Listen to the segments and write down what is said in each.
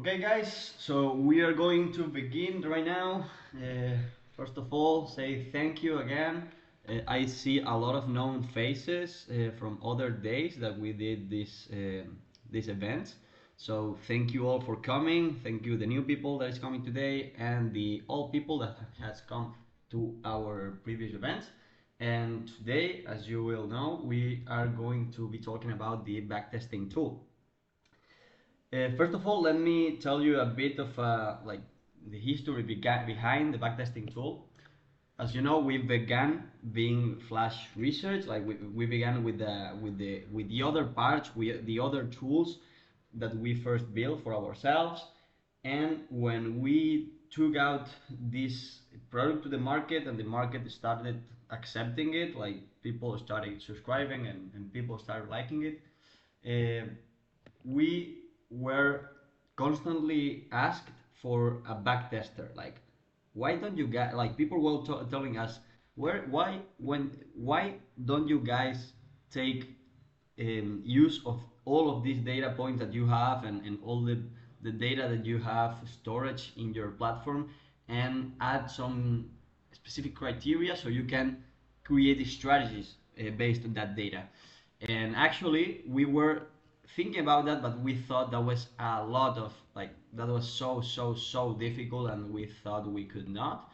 Okay, guys, so we are going to begin right now. Uh, First of all, say thank you again. I see a lot of known faces from other days that we did this event. So thank you all for coming. Thank you the new people that is coming today and the old people that has come to our previous events. And today, as you will know, we are going to be talking about the backtesting tool. First of all, let me tell you a bit of the history behind the backtesting tool. As you know, we began being Flash research. We began with the other parts, the other tools that we first built for ourselves. And when we took out this product to the market and the market started accepting it, like people started subscribing and people started liking it, uh, we were constantly asked for a back tester. Like, why don't you guys, like, people were telling us, why don't you guys take use of all of these data points that you have and all the data that you have storage in your platform and add some specific criteria so you can create strategies based on that data. And actually, we were thinking about that, but we thought that was a lot of that was so difficult, and we thought we could not.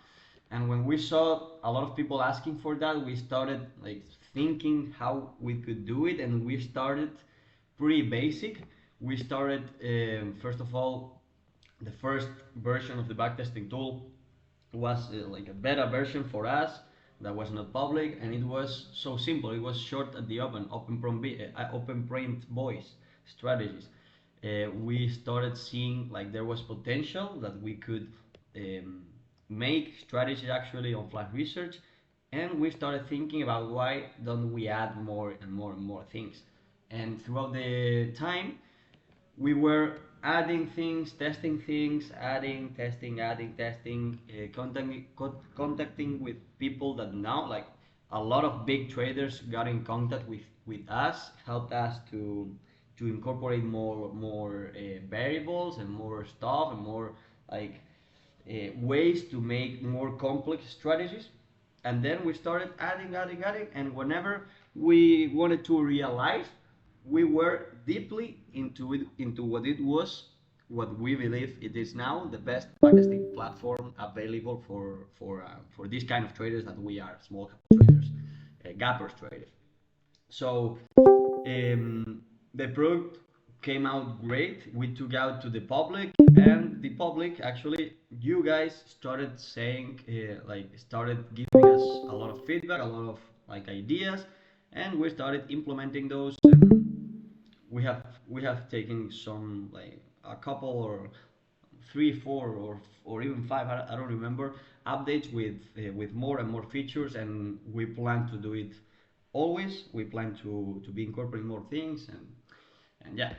And when we saw a lot of people asking for that, we started like thinking how we could do it, and we started pretty basic. We started first of all, the first version of the backtesting tool was like a beta version for us that was not public, and it was so simple. It was short at the open print voice strategies. We started seeing like there was potential that we could um, make strategies actually on Flash research, and we started thinking about why don't we add more and more and more things. And throughout the time, we were adding things, testing things, adding, testing, contacting with people that now, like a lot of big traders got in contact with us, helped us to incorporate more variables and more stuff and more like ways to make more complex strategies. And then we started adding, and whenever we wanted to realize, we were deeply into it, into what it was, what we believe it is now the best backtesting platform available for these kind of traders that we are, small cap traders, gappers traders. So the product came out great. We took out to the public, and the public actually, you guys started saying, started giving us a lot of feedback, a lot of like ideas, and we started implementing those. And we have taken some like a couple or three, four, or even five. I don't remember updates with more and more features, and we plan to do it always. We plan to be incorporating more things, and yeah.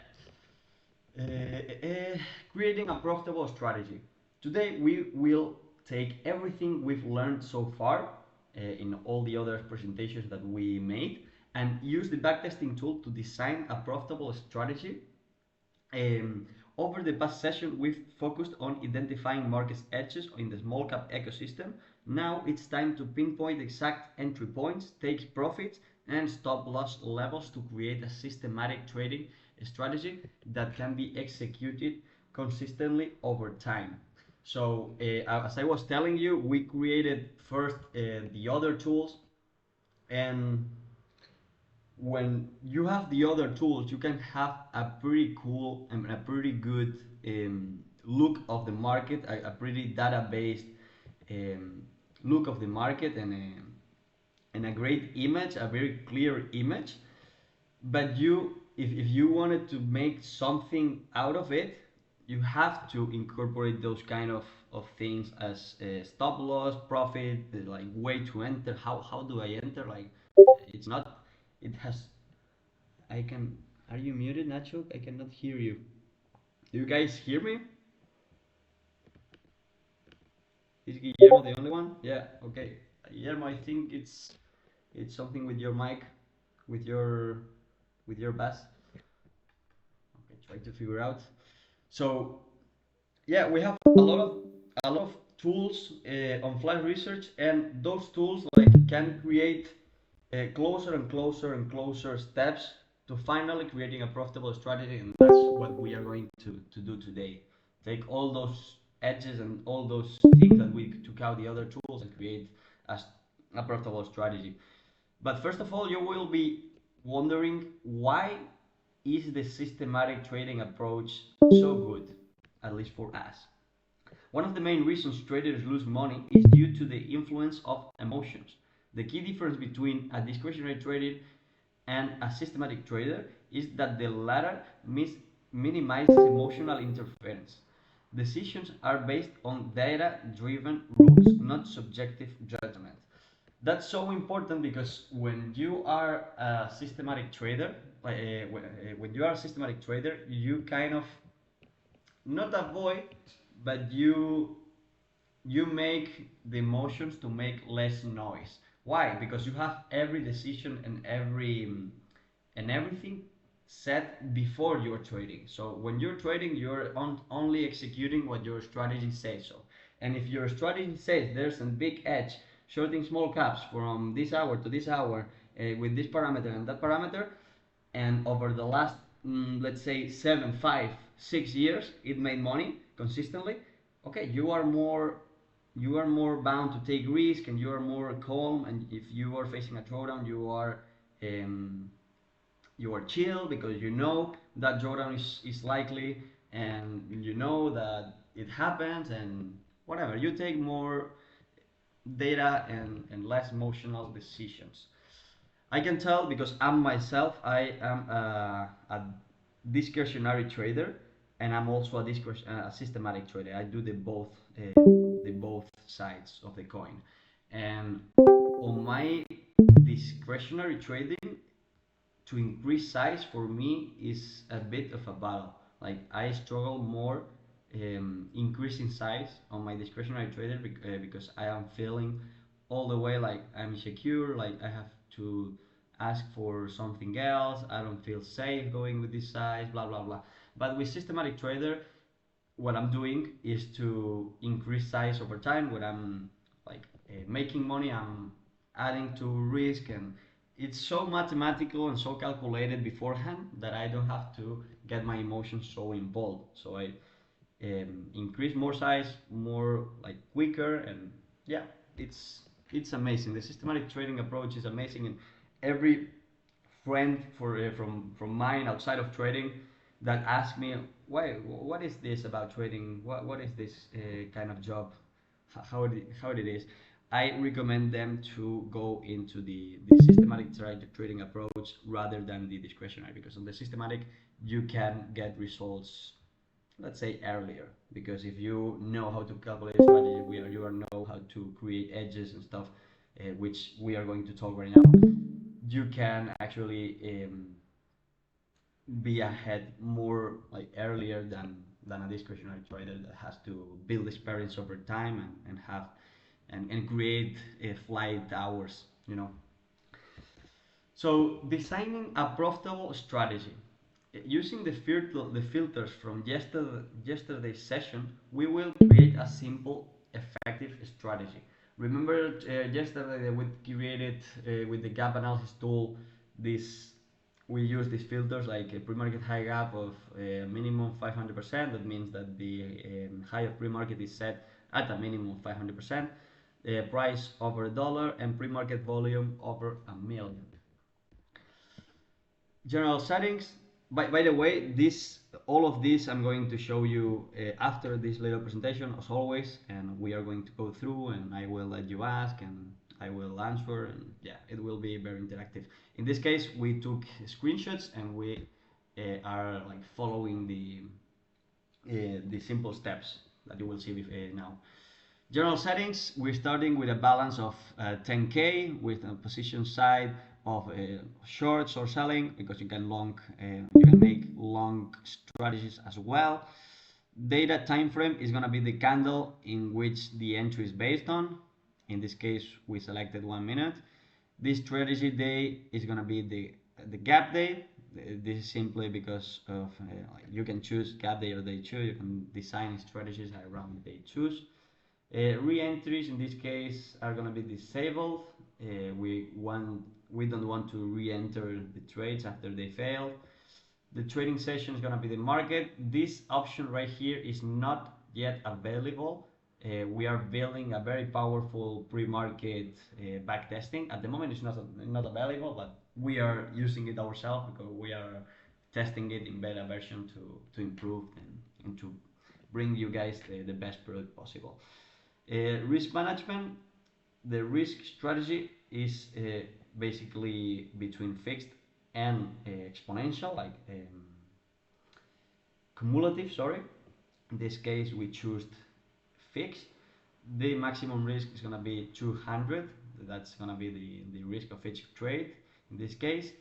Uh, Creating a profitable strategy. Today we will take everything we've learned so far in all the other presentations that we made and use the backtesting tool to design a profitable strategy. um, Over the past session, we've focused on identifying market edges in the small cap ecosystem. Now it's time to pinpoint exact entry points, take profits, and stop loss levels to create a systematic trading strategy that can be executed consistently over time. So, as I was telling you, we created first the other tools, and when you have the other tools, you can have a pretty cool and a pretty good look of the market, a pretty data-based um, look of the market, and a great image, a very clear image. But if you wanted to make something out of it, you have to incorporate those kind of things as stop loss, profit, like way to enter. How do I enter? Like, it's not. It has. I can. Are you muted, Nacho? I cannot hear you. Do you guys hear me? Is Guillermo the only one? Yeah. Okay. Guillermo, I think it's something with your mic, with your bass. Okay, try to figure out. So yeah, we have a lot of tools on flash research, and those tools like can create closer and closer and closer steps to finally creating a profitable strategy, and that's what we are going to do today. Take all those edges and all those things that we took out the other tools and create a profitable strategy. But first of all, you will be wondering, why is the systematic trading approach so good, at least for us? One of the main reasons traders lose money is due to the influence of emotions. The key difference between a discretionary trader and a systematic trader is that the latter minimizes emotional interference. Decisions are based on data driven rules, not subjective judgment. That's so important because when you are a systematic trader, when you are a systematic trader, you kind of not avoid, but you make the emotions to make less noise. Why? Because you have every decision and everything set before you're trading. So when you're trading, you're only executing what your strategy says so. And if your strategy says there's a big edge, shorting small caps from this hour to this hour with this parameter and that parameter, and over the last let's say 7, 5, 6 years it made money consistently, okay, you are more bound to take risk, and you are more calm, and if you are facing a drawdown, um, you are chill because you know that drawdown is likely, and you know that it happens, and whatever, you take more data and less emotional decisions. I can tell because I'm myself, I am a discretionary trader, and I'm also a systematic trader. I do the both sides of the coin. And on my discretionary trading, to increase size for me is a bit of a battle. Like I struggle more increasing size on my discretionary trader because I am feeling all the way like I'm insecure, like I have to ask for something else. I don't feel safe going with this size, blah blah blah. But with systematic trader, what I'm doing is to increase size over time. When I'm like making money, I'm adding to risk, and it's so mathematical and so calculated beforehand that I don't have to get my emotions so involved. So I increase more size, more like quicker, and yeah, it's it's amazing. The systematic trading approach is amazing, and every friend from mine outside of trading that ask me, why, what is this about trading, what is this kind of job, how it is, I recommend them to go into the systematic trading approach rather than the discretionary, because on the systematic you can get results, let's say, earlier, because if you know how to calculate strategy, you are know how to create edges and stuff, which we are going to talk right now, you can actually be ahead more like earlier than a discretionary trader that has to build experience over time and have and create flight hours, you know. So designing a profitable strategy. Using the filters from yesterday's session, we will create a simple, effective strategy. Remember yesterday that we created with the gap analysis tool, this we use these filters like a pre-market high gap of minimum 500%. That means that the high of pre-market is set at a minimum of 500%, price over a dollar, and pre-market volume over a million. General settings. By the way, this all of this I'm going to show you after this little presentation, as always, and we are going to go through, and I will let you ask, and I will answer, and yeah, it will be very interactive. In this case, we took screenshots, and we are like following the simple steps that you will see now. General settings, we're starting with a balance of 10K with a position side of shorts or selling, because you can make long strategies as well. Data time frame is going to be the candle in which the entry is based on. In this case, we selected 1 minute. This strategy day is going to be the gap day. This is simply because of like you can choose gap day or day two. You can design strategies around day twos. Re-entries in this case are going to be disabled. We don't want to re-enter the trades after they fail. The trading session is going to be the market. This option right here is not yet available. We are building a very powerful pre-market backtesting. At the moment, it's not available, but we are using it ourselves because we are testing it in beta version to improve and to bring you guys the best product possible. Risk management, the risk strategy is basically between fixed and exponential, like cumulative, sorry. In this case, we choose fixed. The maximum risk is going to be 200. That's going to be the risk of each trade. In this case,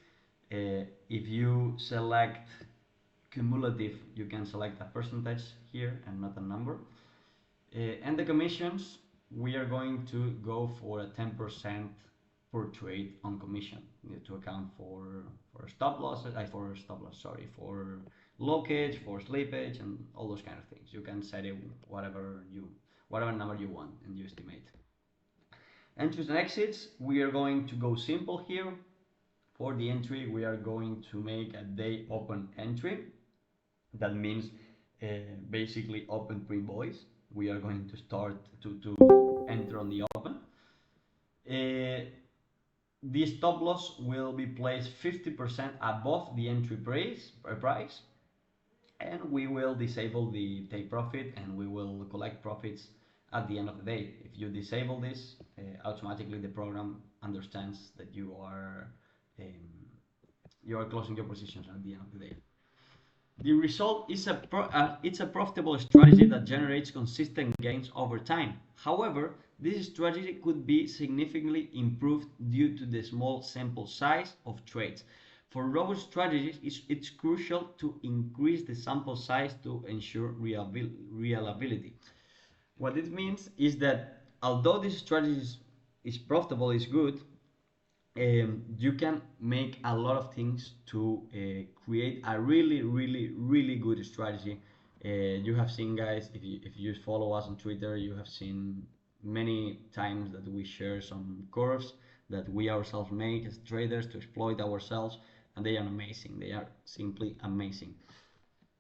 if you select cumulative, you can select a percentage here and not a number. And the commissions, we are going to go for a 10% per trade on commission. You need to account for stop losses, for lockage, for slippage, and all those kind of things. You can set it whatever number you want and you estimate. Entries and exits, we are going to go simple here. For the entry, we are going to make a day open entry. That means basically open pre-voice. We are going to start to enter on the open. The stop loss will be placed 50% above the entry price, and we will disable the take profit, and we will collect profits at the end of the day. If you disable this, automatically the program understands that you are closing your positions at the end of the day. The result is it's a profitable strategy that generates consistent gains over time. However, this strategy could be significantly improved due to the small sample size of trades. For robust strategies, it's crucial to increase the sample size to ensure reliability. What it means is that although this strategy is profitable, is good, you can make a lot of things to create a really good strategy. You have seen, guys, if you follow us on Twitter, you have seen many times that we share some curves that we ourselves make as traders to exploit ourselves, and they are amazing. They are simply amazing.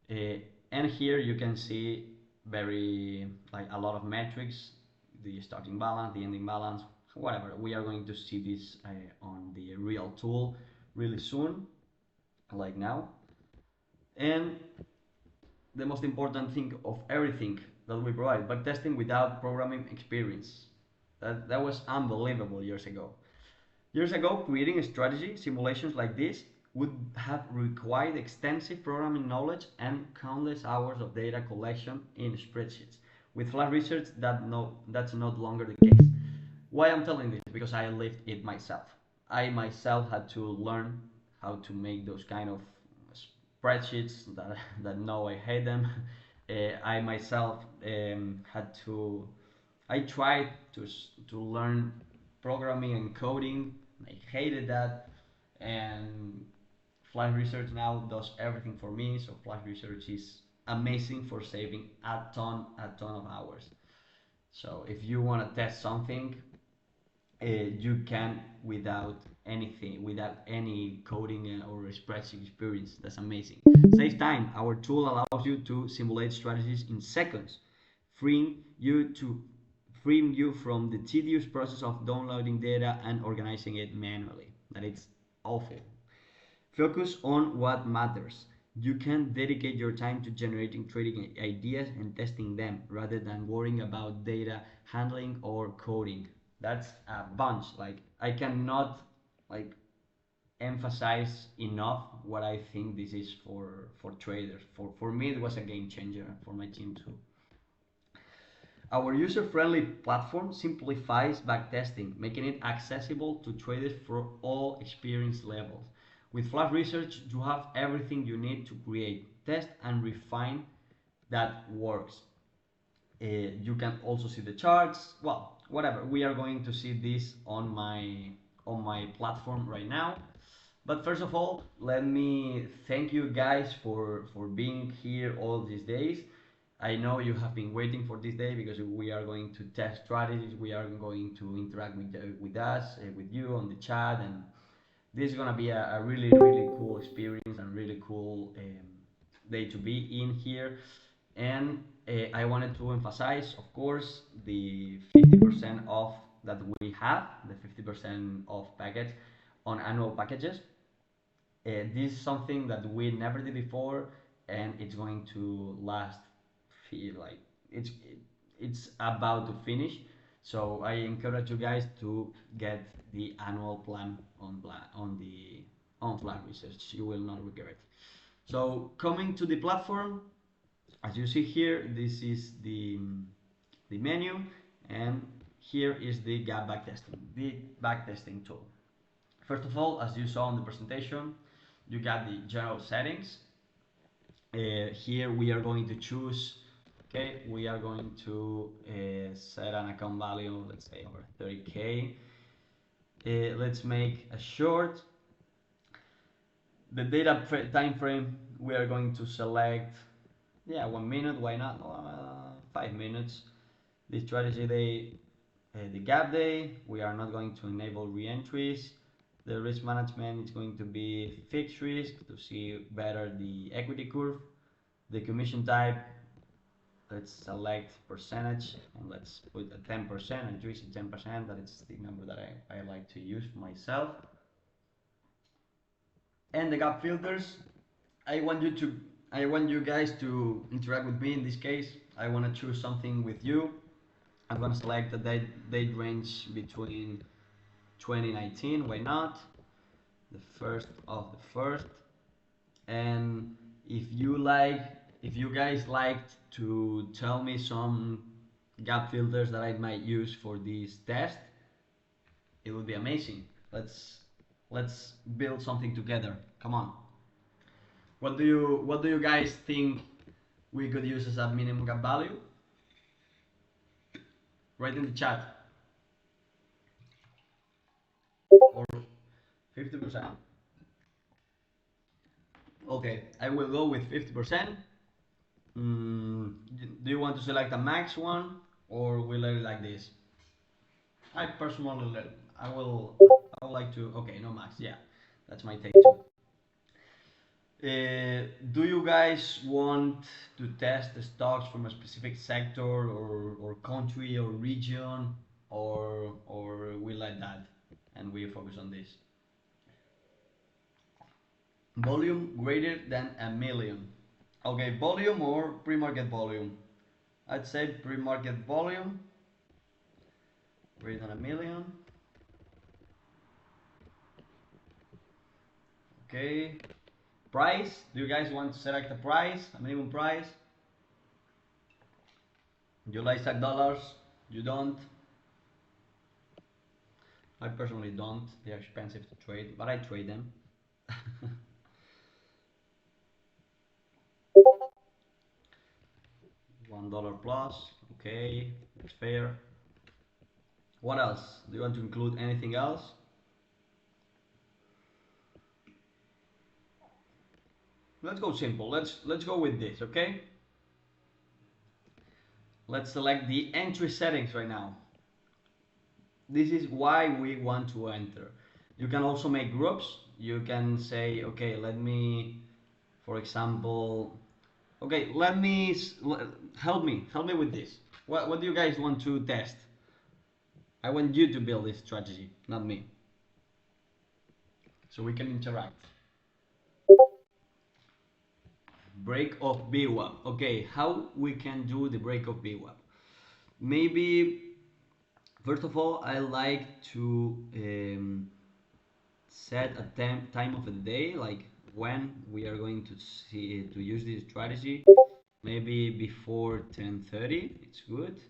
And here you can see a lot of metrics, the starting balance, the ending balance, whatever. We are going to see this on the real tool really soon, like now. And the most important thing of everything that we provide, backtesting without programming experience. That was unbelievable years ago. Years ago, creating a strategy simulations like this would have required extensive programming knowledge and countless hours of data collection in spreadsheets. With Flash Research, that's no longer the case. Why I'm telling this? Because I lived it myself. I myself had to learn how to make those kind of spreadsheets that now I hate them. I myself I tried to learn programming and coding. I hated that, and Flash Research now does everything for me. So Flash Research is amazing for saving a ton of hours. So if you want to test something, you can without any coding or spreadsheet experience. That's amazing. Save time. Our tool allows you to simulate strategies in seconds, freeing you from the tedious process of downloading data and organizing it manually. That it's awful. Focus on what matters. You can dedicate your time to generating trading ideas and testing them rather than worrying about data handling or coding. That's a bunch. Like, I cannot emphasize enough what I think this is for traders. For me, it was a game changer, for my team too. Our user-friendly platform simplifies backtesting, making it accessible to traders for all experience levels. With Flash Research, you have everything you need to create, test, and refine that works. You can also see the charts. Well, whatever. We are going to see this on my platform right now. But first of all, let me thank you guys for being here all these days. I know you have been waiting for this day because we are going to test strategies. We are going to interact with us, with you on the chat, and this is gonna be a really really cool experience and really cool day to be in here. And I wanted to emphasize, of course, the 50% off that we have, the 50% off package on annual packages. This is something that we never did before, and it's going to last. Feel like it's it's about to finish. So I encourage you guys to get the annual plan on Flat Research. You will not regret it. So coming to the platform, as you see here, this is the menu, and here is the gap backtesting, the backtesting tool. First of all, as you saw in the presentation, you got the general settings. Here we are going to choose, okay, we are going to set an account value, let's say over 30K. Let's make a short. The data time frame, we are going to select, yeah, 1 minute, why not? 5 minutes. The strategy day, the gap day, we are not going to enable re-entries. The risk management is going to be fixed risk to see better the equity curve. The commission type, let's select percentage and let's put a 10% and choose 10%. That is the number that I like to use for myself. And the gap filters, I want you guys to interact with me in this case. I want to choose something with you. I'm going to select the date range between 2019, why not? The first of the first. And if you guys liked to tell me some gap filters that I might use for this test, it would be amazing. Let's build something together. Come on. What do you guys think we could use as a minimum gap value? Write in the chat. Or 50%. Okay, I will go with 50%. Do you want to select a max one or will I like this? I personally, I would like to, okay, no max, yeah, that's my take too. Do you guys want to test the stocks from a specific sector or country or region, or we like that and we focus on this? Volume greater than 1 million. Okay, volume or pre-market volume? I'd say pre-market volume greater than 1 million. Okay. Price, do you guys want to select a price, a minimum price? You like stack dollars? You don't? I personally don't. They're expensive to trade, but I trade them. $1 plus. Okay, that's fair. What else? Do you want to include anything else? Let's go simple. Let's go with this, okay? Let's select the entry settings right now. This is why we want to enter. You can also make groups. You can say, okay, let me, for example, okay, let me help me with this. What do you guys want to test? I want you to build this strategy, not me, so we can interact. Break of VWAP. Okay, how we can do the break of VWAP? Maybe first of all, I like to set a time of the day, like when we are going to use this strategy. Maybe before 10:30, it's good.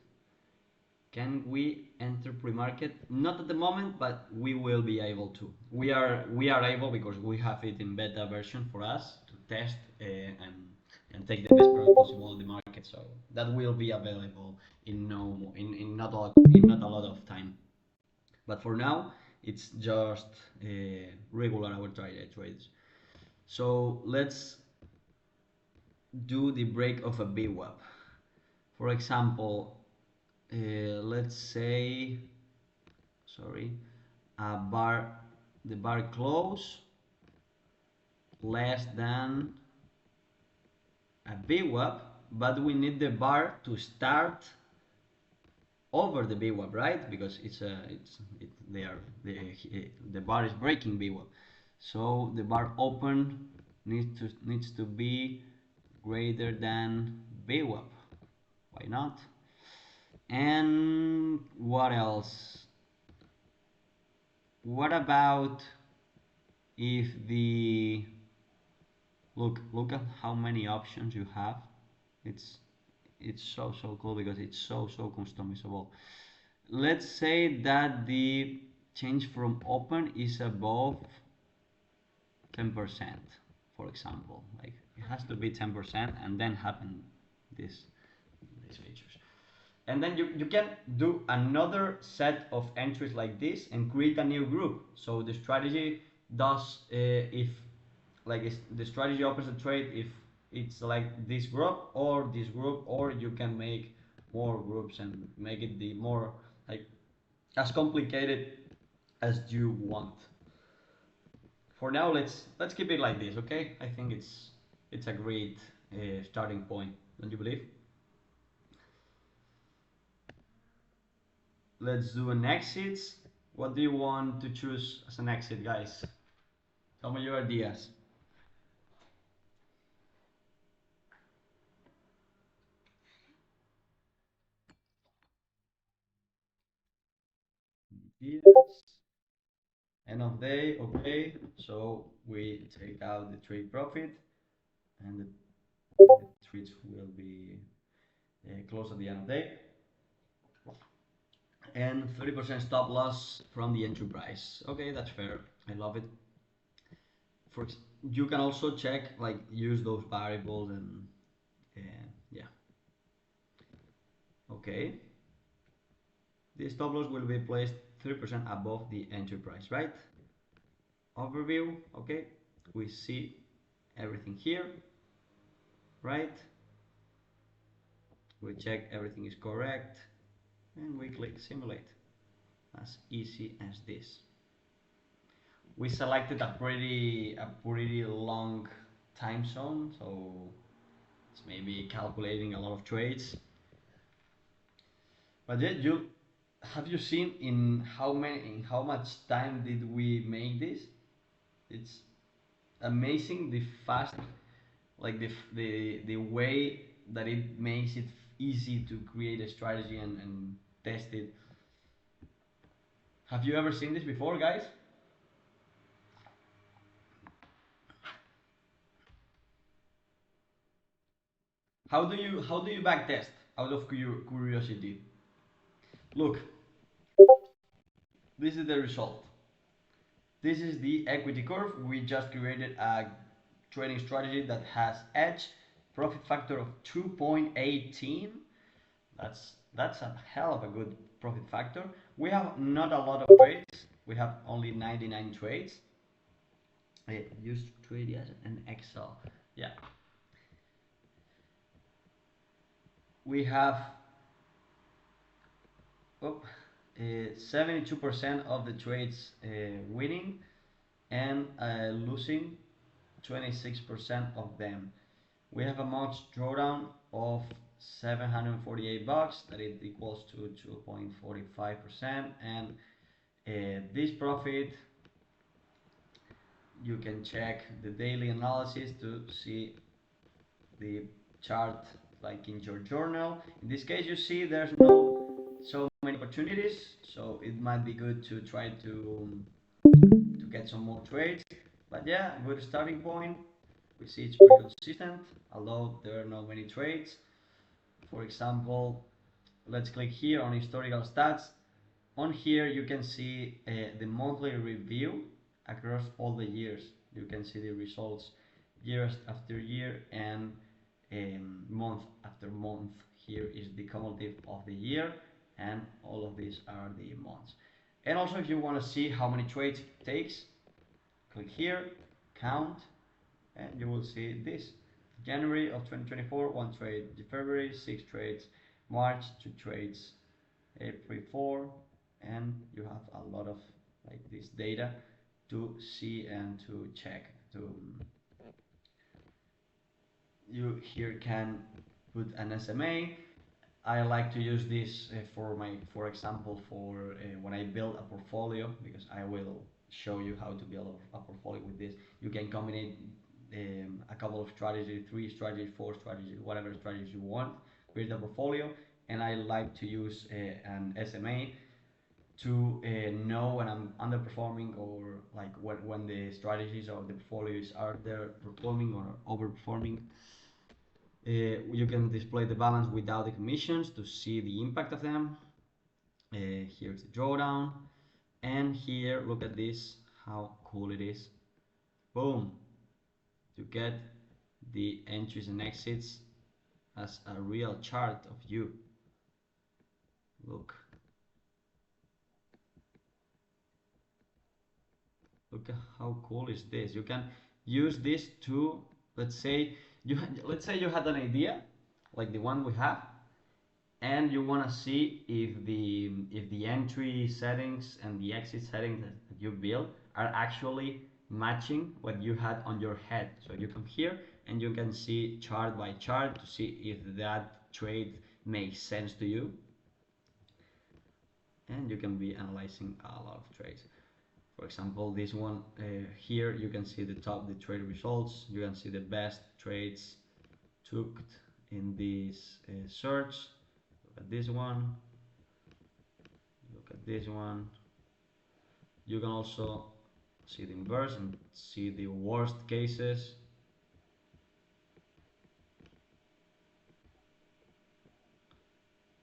Can we enter pre-market? Not at the moment, but we will be able to. We are able because we have it in beta version for us to test and take the best product possible in the market. So that will be available in not a lot of time. But for now, It's just regular arbitrage trades. So let's do the break of a VWAP. For example, let's say, sorry, a bar, the bar close less than a VWAP, but we need the bar to start over the VWAP, right? Because the bar is breaking VWAP, so the bar open needs to be greater than VWAP. Why not? And what else? What about if the look at how many options you have. It's it's so cool because it's so customizable. Let's say that the change from open is above 10%, for example. Like it has to be 10% and then happen this these features. And then you can do another set of entries like this and create a new group. So the strategy does if like the strategy opens a trade if it's like this group or this group, or you can make more groups and make it the more like as complicated as you want. For now, let's keep it like this, okay? I think it's a great starting point, don't you believe? Let's do an exit. What do you want to choose as an exit, guys? Tell me your ideas. Yes. End of day, okay. So we take out the trade profit, and the trades will be closed at the end of the day. And 30% stop loss from the entry price. Okay, that's fair. I love it. For you can also check like use those variables and yeah. Okay. The stop loss will be placed 3% above the entry price, right? Overview, okay. We see everything here, right? We check everything is correct and we click simulate. As easy as this. We selected a pretty long time zone, so it's maybe calculating a lot of trades. But yeah, you have you seen in how much time did we make this? It's amazing the fast, like the way that it makes it easy to create a strategy and test it. Have you ever seen this before, guys? How do you backtest? Out of curiosity. Look, this is the result. This is the equity curve. We just created a trading strategy that has edge, profit factor of 2.18. That's a hell of a good profit factor. We have not a lot of trades. We have only 99 trades. I used trade as an Excel. Yeah. We have 72% of the trades winning and losing 26% of them. We have a max drawdown of 748 bucks, that it equals to 2.45%, and this profit you can check the daily analysis to see the chart like in your journal. In this case, you see there's no so many opportunities, so it might be good to try to get some more trades. But yeah, good starting point. We see it's pretty consistent, although there are not many trades. For example, let's click here on historical stats. On here you can see the monthly review across all the years. You can see the results year after year and month after month. Here is the cumulative of the year, and all of these are the months. And also, if you want to see how many trades it takes, click here, count, and you will see this. January of 2024, 1 trade. February, 6 trades. March, 2 trades. April, 4, and you have a lot of like this data to see and to check. To you here can put an SMA. I like to use this for example, for when I build a portfolio, because I will show you how to build a portfolio with this. You can combine a couple of strategies, 3 strategies, 4 strategies, whatever strategies you want, create a portfolio, and I like to use an SMA to know when I'm underperforming, or like when the strategies or the portfolios are there performing or overperforming. You can display the balance without the commissions to see the impact of them. Here's the drawdown, and here look at this, how cool it is. Boom, you get the entries and exits as a real chart of you. Look at how cool is this. You can use this to, let's say you had an idea like the one we have, and you want to see if the entry settings and the exit settings that you build are actually matching what you had on your head. So you come here and you can see chart by chart to see if that trade makes sense to you, and you can be analyzing a lot of trades. For example, this one here, you can see the trade results. You can see the best trades took in this search. Look at this one. Look at this one. You can also see the inverse and see the worst cases.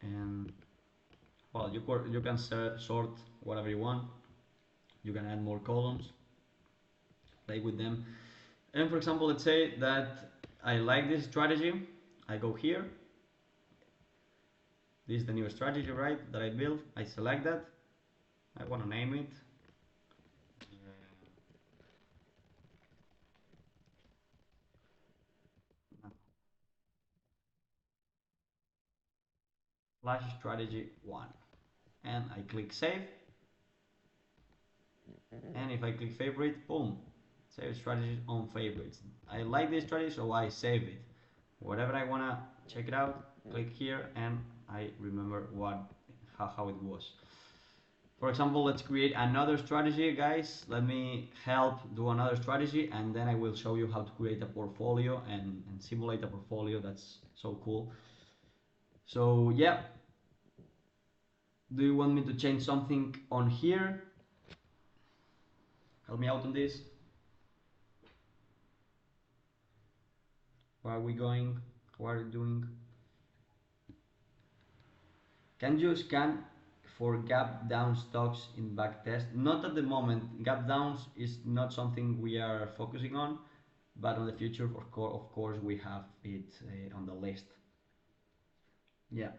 And well, you can sort whatever you want. You can add more columns, play with them. And for example, let's say that I like this strategy. I go here. This is the new strategy, right, that I built. I select that. I want to name it. Flash strategy 1. And I click save. And if I click favorite, boom, save strategy on favorites. I like this strategy, so I save it. Whatever I want to check it out, click here, and I remember how it was. For example, let's create another strategy, guys. Let me help do another strategy, and then I will show you how to create a portfolio and simulate a portfolio. That's so cool. So yeah, do you want me to change something on here? Help me out on this. Where are we going? What are you doing? Can you scan for gap down stocks in backtest? Not at the moment. Gap downs is not something we are focusing on, but in the future, of course, we have it on the list. Yeah.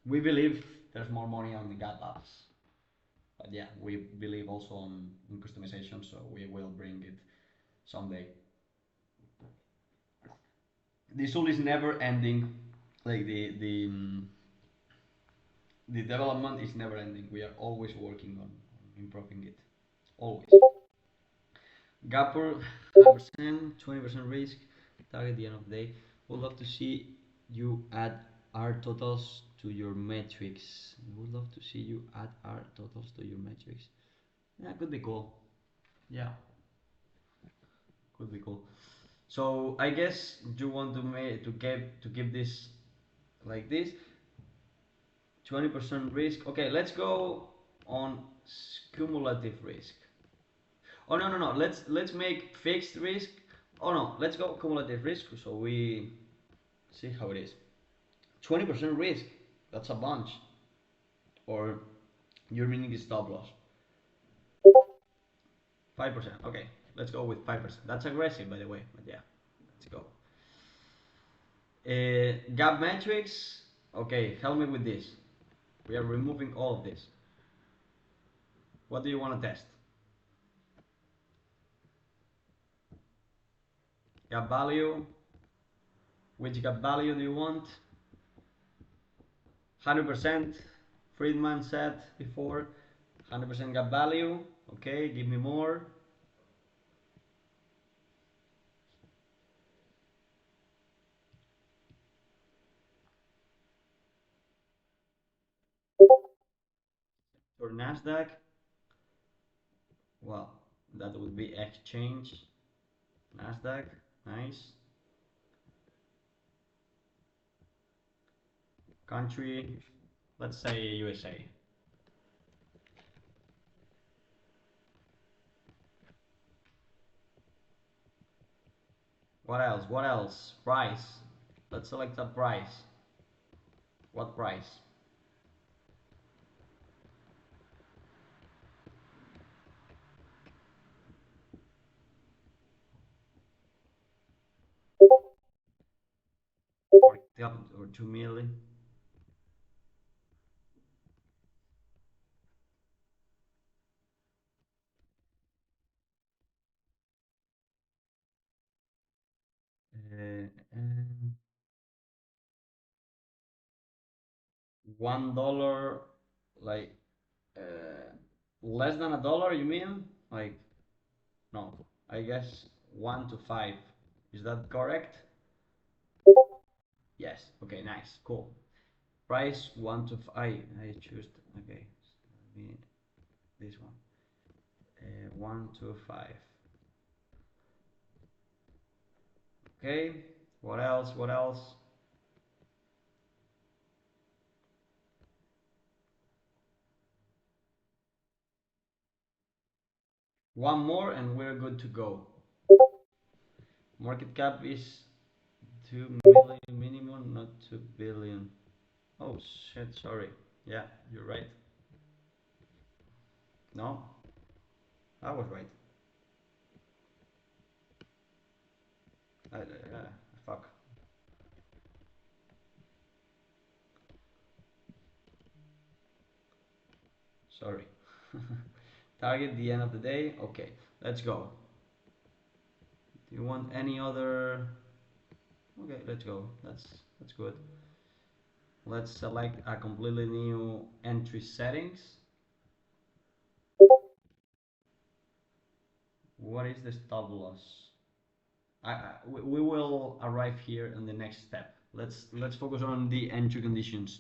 We believe there's more money on the gap ups. But yeah, we believe also in customization, so we will bring it someday. This tool is never ending. Like the development is never ending. We are always working on improving it. Always. Gapper 5%, 20% risk, target at the end of the day. Would love to see you add R totals to your metrics. Would love to see you add R totals to your metrics. Yeah, could be cool. Yeah, could be cool. So I guess you want to keep this like this. 20% risk. Okay, let's go on cumulative risk. Oh no. Let's make fixed risk. Oh no, let's go cumulative risk so we see how it is. 20% risk. That's a bunch. Or your meaning is stop loss. 5%. Okay, let's go with 5%. That's aggressive, by the way, but yeah, let's go. Gap metrics. Okay, help me with this. We are removing all of this. What do you want to test? Gap value. Which gap value do you want? 100%. Friedman said before. 100% gap value. Okay, give me more. For Nasdaq, well, that would be exchange. Nasdaq, nice. Country, let's say USA. What else? What else? Price. Let's select a price. What price? Or 2 million. Uh, $1, like less than a dollar, you mean? Like, no, I guess 1 to 5. Is that correct? Yes. Okay, nice, cool. Price 1 to 5. I choose. Okay, so this one. 1 to 5. Okay. What else? What else? One more and we're good to go. Market cap is 2 million minimum, not 2 billion. Oh shit, sorry. Yeah, you're right. No, I was right. Fuck. Sorry. Target the end of the day. Okay, let's go. Do you want any other? Okay, let's go. That's good. Let's select a completely new entry settings. What is the stop loss? We will arrive here in the next step. Let's focus on the entry conditions.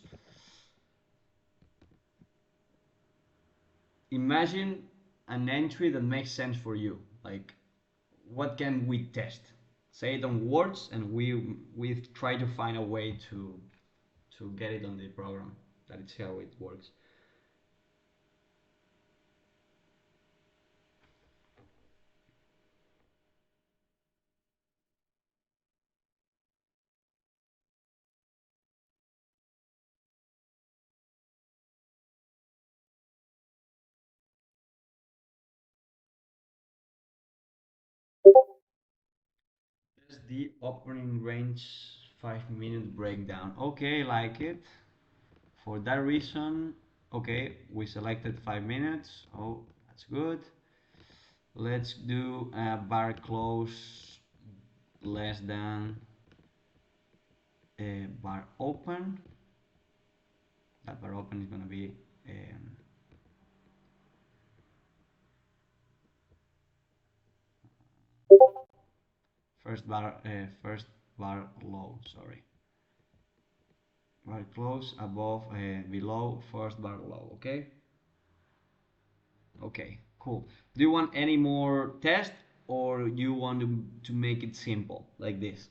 Imagine an entry that makes sense for you. Like, what can we test? Say it on words, and we try to find a way to get it on the program. That is how it works. There's the opening range 5 minute breakdown. Okay, like it. For that reason, okay, we selected 5 minutes. Oh, that's good. Let's do a bar close less than a bar open. That bar open is going to be first bar low. Sorry, bar close above below first bar low. Okay. Okay, cool. Do you want any more test, or you want to make it simple like this?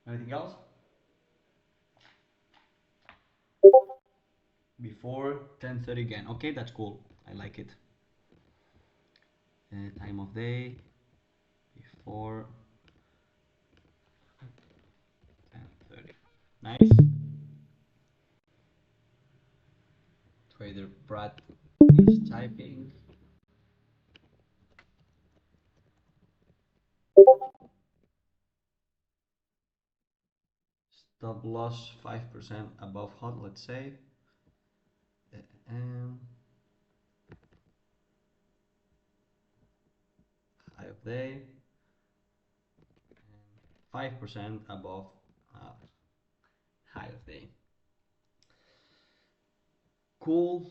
Anything else? Before 10:30 again. Okay, that's cool. I like it. Time of day before 10:30. Nice. Trader Pratt is typing. Stop loss 5% above hot, let's say. Um, high of day, 5% above uh, high of day. Cool.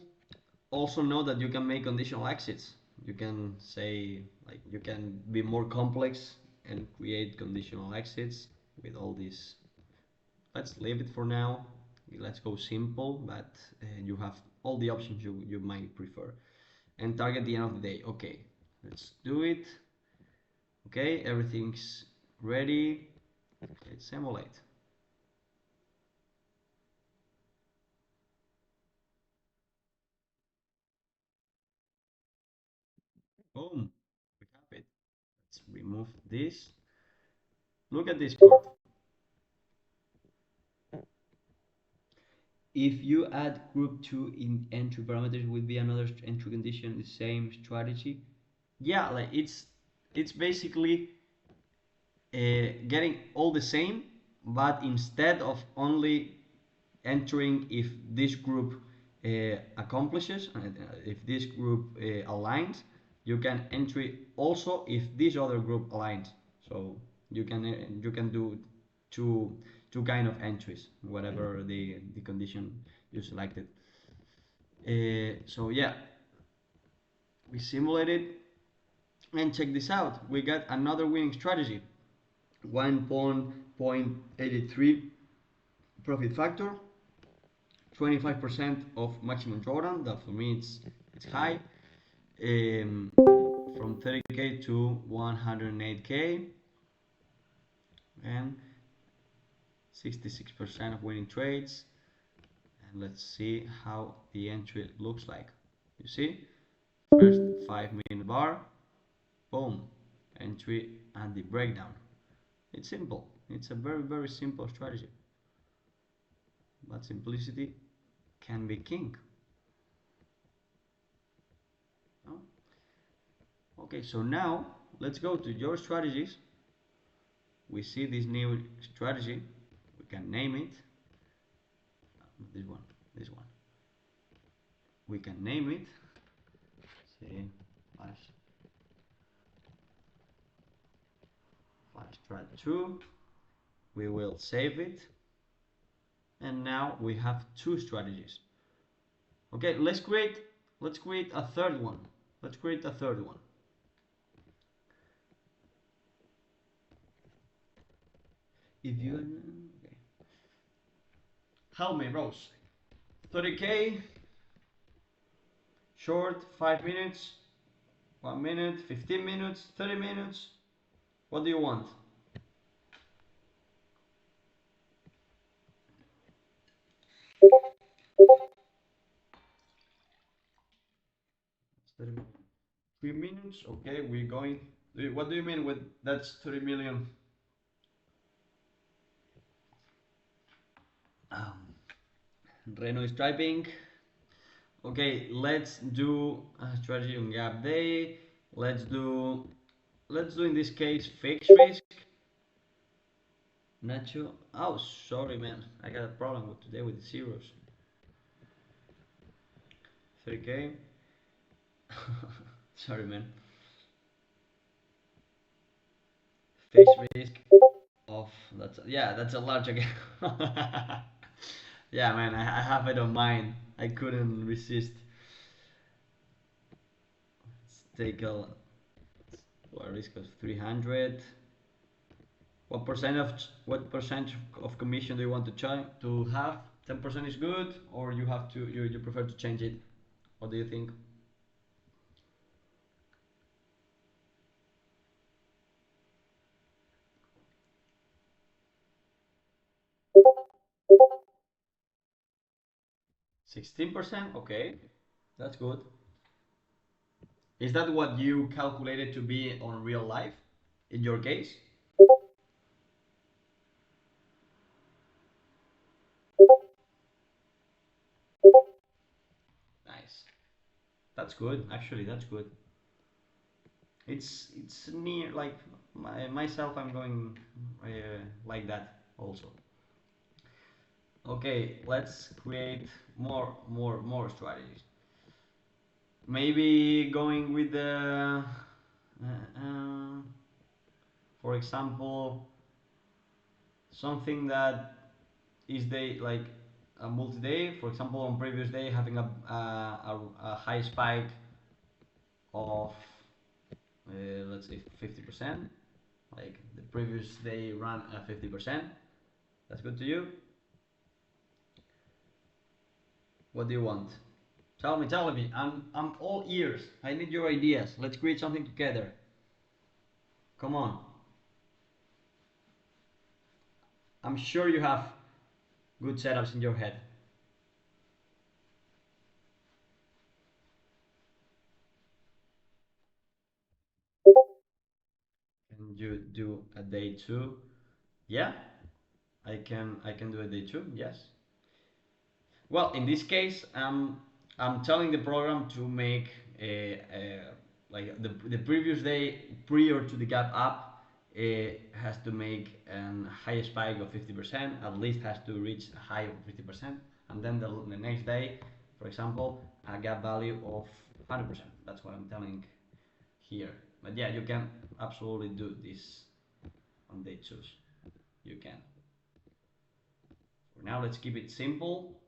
Also know that you can make conditional exits. You can say, like, you can be more complex and create conditional exits with all these. Let's leave it for now. Let's go simple, but you have all the options you might prefer. And target the end of the day. Okay, let's do it. Okay, everything's ready. Let's simulate. Boom, we have it. Let's remove this. Look at this part. If you add group 2 in entry parameters, would be another entry condition, the same strategy. Yeah, like it's basically getting all the same, but instead of only entering if this group accomplishes, if this group aligns, you can entry also if this other group aligns. So you can do two kind of entries, whatever the condition you selected. So yeah, we simulated and check this out. We got another winning strategy. 1.83 profit factor, 25% of maximum drawdown. That for me it's high. From 30k to 108k, and 66% of winning trades. And let's see how the entry looks like. You see, first 5-minute bar, boom, entry and the breakdown. It's simple. It's a very simple strategy, but simplicity can be king. No? Okay, so now let's go to your strategies. We see this new strategy. We can name it. This one. This one. We can name it. Say flash strat 2. We will save it. And now we have two strategies. Okay, let's create a third one. Let's create a third one. If you okay. How many rows? 30k, short, 5 minutes, 1 minute, 15 minutes, 30 minutes. What do you want? It's 30 minutes. 3 minutes, okay, we're going. What do you mean with that's 30 million? Um, Reno is typing. Okay, let's do a strategy on gap day. Let's do in this case fixed risk. Nacho. Oh, sorry, man. I got a problem with today with the zeros. 30k. Sorry, man. Fixed risk of that's a large again. Yeah, man. I have it on mine. I couldn't resist. Let's take a risk of 300. What percent of commission do you want to have? 10% is good, or you prefer to change it? What do you think? 16%? Okay, that's good. Is that what you calculated to be on real life in your case? Nice. That's good. Actually, that's good. It's near like myself. I'm going like that also. Okay, let's create more strategies. Maybe going with the Uh, uh, for example, something that is day like a multi-day. For example, on previous day having a high spike of let's say 50%. Like the previous day ran at 50%. That's good to you. What do you want? Tell me. I'm all ears. I need your ideas. Let's create something together. Come on. I'm sure you have good setups in your head. Can you do a day two? Yeah, I can do a day two. Yes. Well, in this case, I'm telling the program to make a like the previous day prior to the gap up, it has to make a high spike of 50%, at least has to reach a high of 50%, and then the next day, for example, a gap value of 100%. That's what I'm telling here. But yeah, you can absolutely do this on day two. You can. For now, let's keep it simple.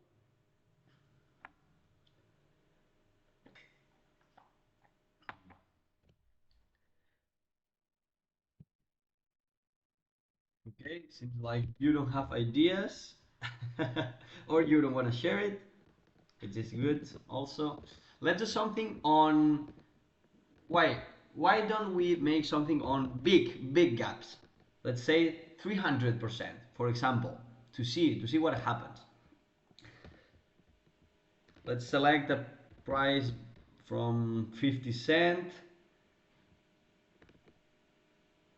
Okay, seems like you don't have ideas or you don't want to share it, which is good also. Let's do something on why why don't we make something on big gaps? Let's say 300%, for example, to see what happens. Let's select the price from 50 cent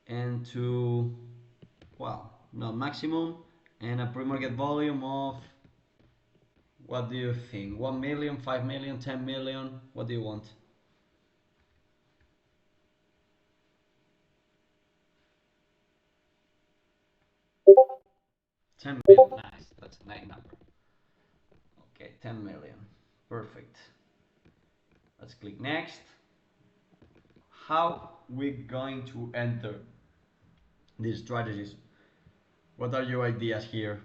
and to, well, not maximum, and a pre-market volume of, what do you think? 1 million, 5 million, 10 million? What do you want? 10 million. Nice. That's a nice number. Okay, 10 million. Perfect. Let's click next. How we going to enter these strategies? What are your ideas here?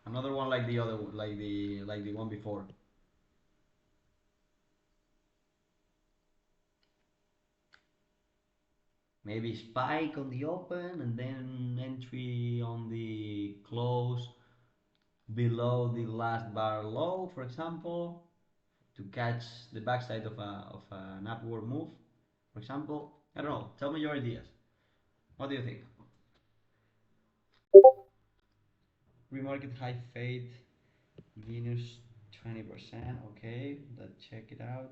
Another one like the other, like the one before. Maybe spike on the open and then entry on the close below the last bar low, for example, to catch the backside of an upward move, for example. I don't know. Tell me your ideas. What do you think? Remarket high fade minus 20%. Okay, let's check it out.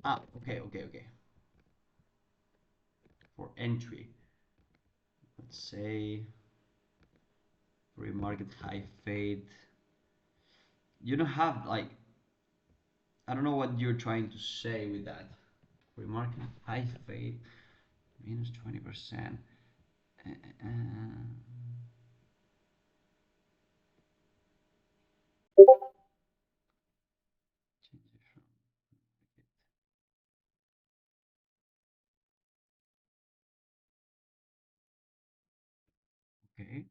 Ah, okay. For entry, let's say remarket high fade. You don't have like, I don't know what you're trying to say with that. Remarket high fade minus 20%. Uh, uh, okay.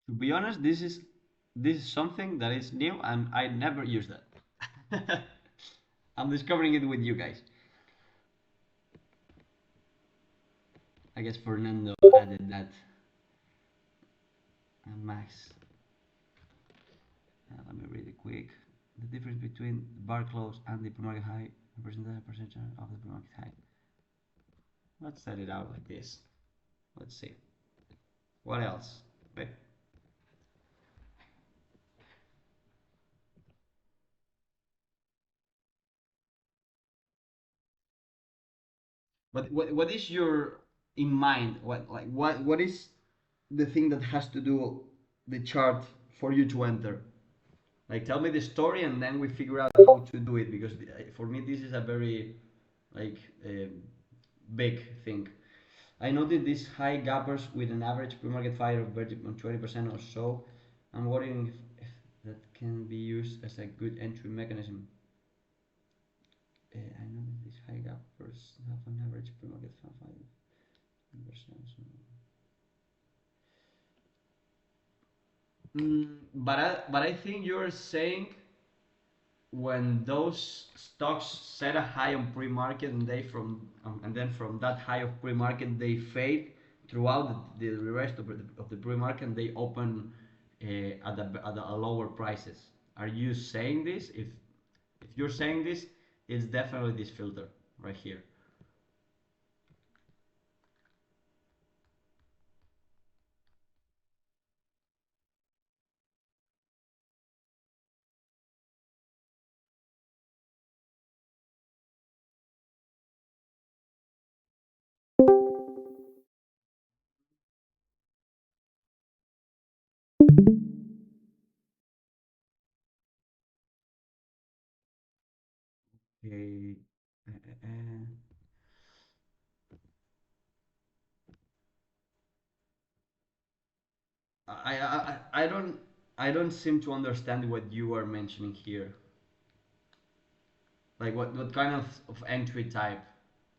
To be honest, this is something that is new and I never use that. I'm discovering it with you guys. I guess Fernando added that, and Max. Let me read it quick. The difference between the bar close and the pre-market high, percentage of the pre-market high. Let's set it out like this. Let's see. What else? Wait. What is your? in mind? What is the thing that has to do the chart for you to enter? Like, tell me the story, and then we figure out how to do it. Because for me, this is a very like big thing. I noted these high gappers with an average pre-market fire of 20% or so. I'm wondering if that can be used as a good entry mechanism. I noted these high gappers have an average pre-market fire of 5%. So. But I think you're saying when those stocks set a high on pre-market and then from that high of pre-market they fade throughout the rest of the pre-market and they open at a lower prices. Are you saying this? If you're saying this, it's definitely this filter right here. Okay. Uh, uh, uh. I don't seem to understand what you are mentioning here. Like what kind of entry type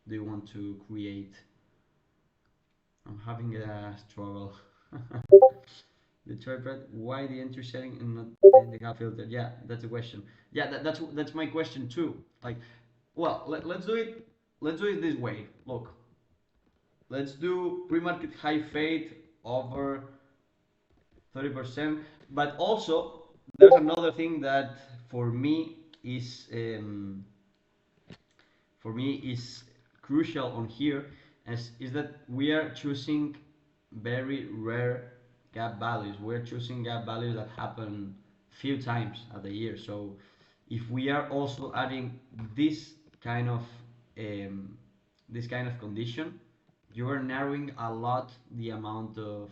do you want to create? I'm having a struggle. The tripod, why the entry setting and not the gap filter? Yeah, that's a question. Yeah, that's my question too. Like, well, let's do it. Let's do it this way. Look, let's do pre-market high fade over 30%. But also, there's another thing that for me is for me is crucial on here is that we are choosing very rare gap values. We're choosing gap values that happen few times at the year. So if we are also adding this kind of um, this kind of condition, you are narrowing a lot the amount of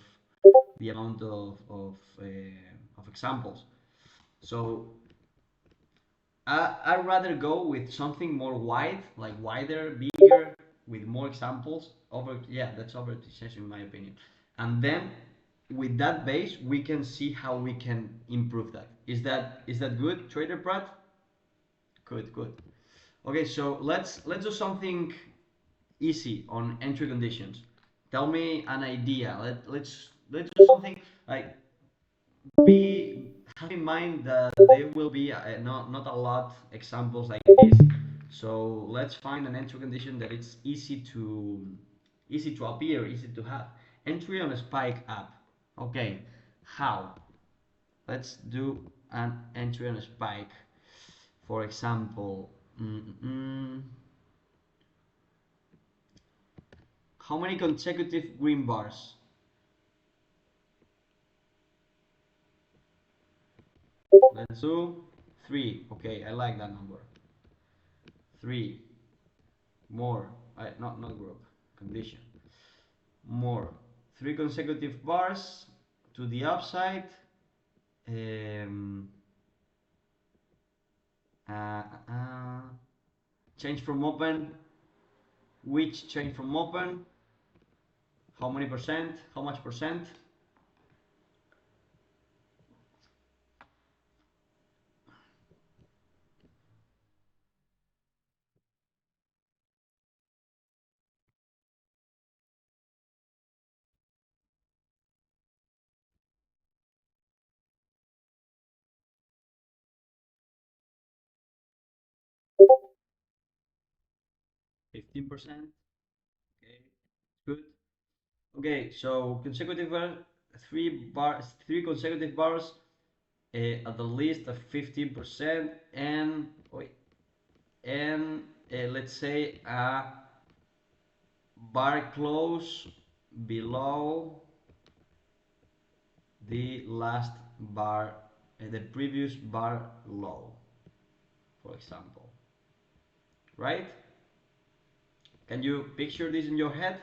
examples. So I'd rather go with something more wide, like wider, bigger, with more examples. Yeah, that's overutilization in my opinion. And then with that base, we can see how we can improve that. Is that good, Trader Pratt? Good, good. Okay, so let's do something easy on entry conditions. Tell me an idea. Let's do something like be have in mind that there will be not a lot examples like this. So let's find an entry condition that it's easy to appear, easy to have. Entry on a spike up. Okay, how? Let's do an entry on a spike. For example, how many consecutive green bars? Let's do three. Okay, I like that number. Three. More. Not group. Condition. More. Three consecutive bars to the upside. Um, uh, uh, change from open. Which change from open? How many percent? How much percent? 15%. Okay, good. Okay, so consecutive bar, three consecutive bars at the least of 15%, and wait, and let's say a bar close below the last bar, the previous bar low, for example, right? Can you picture this in your head?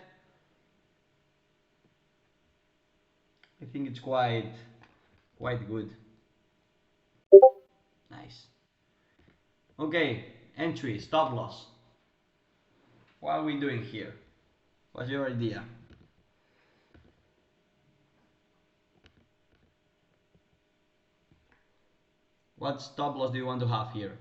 think it's quite good. Nice. Okay, entry, stop loss. What are we doing here? What's your idea? What stop loss do you want to have here?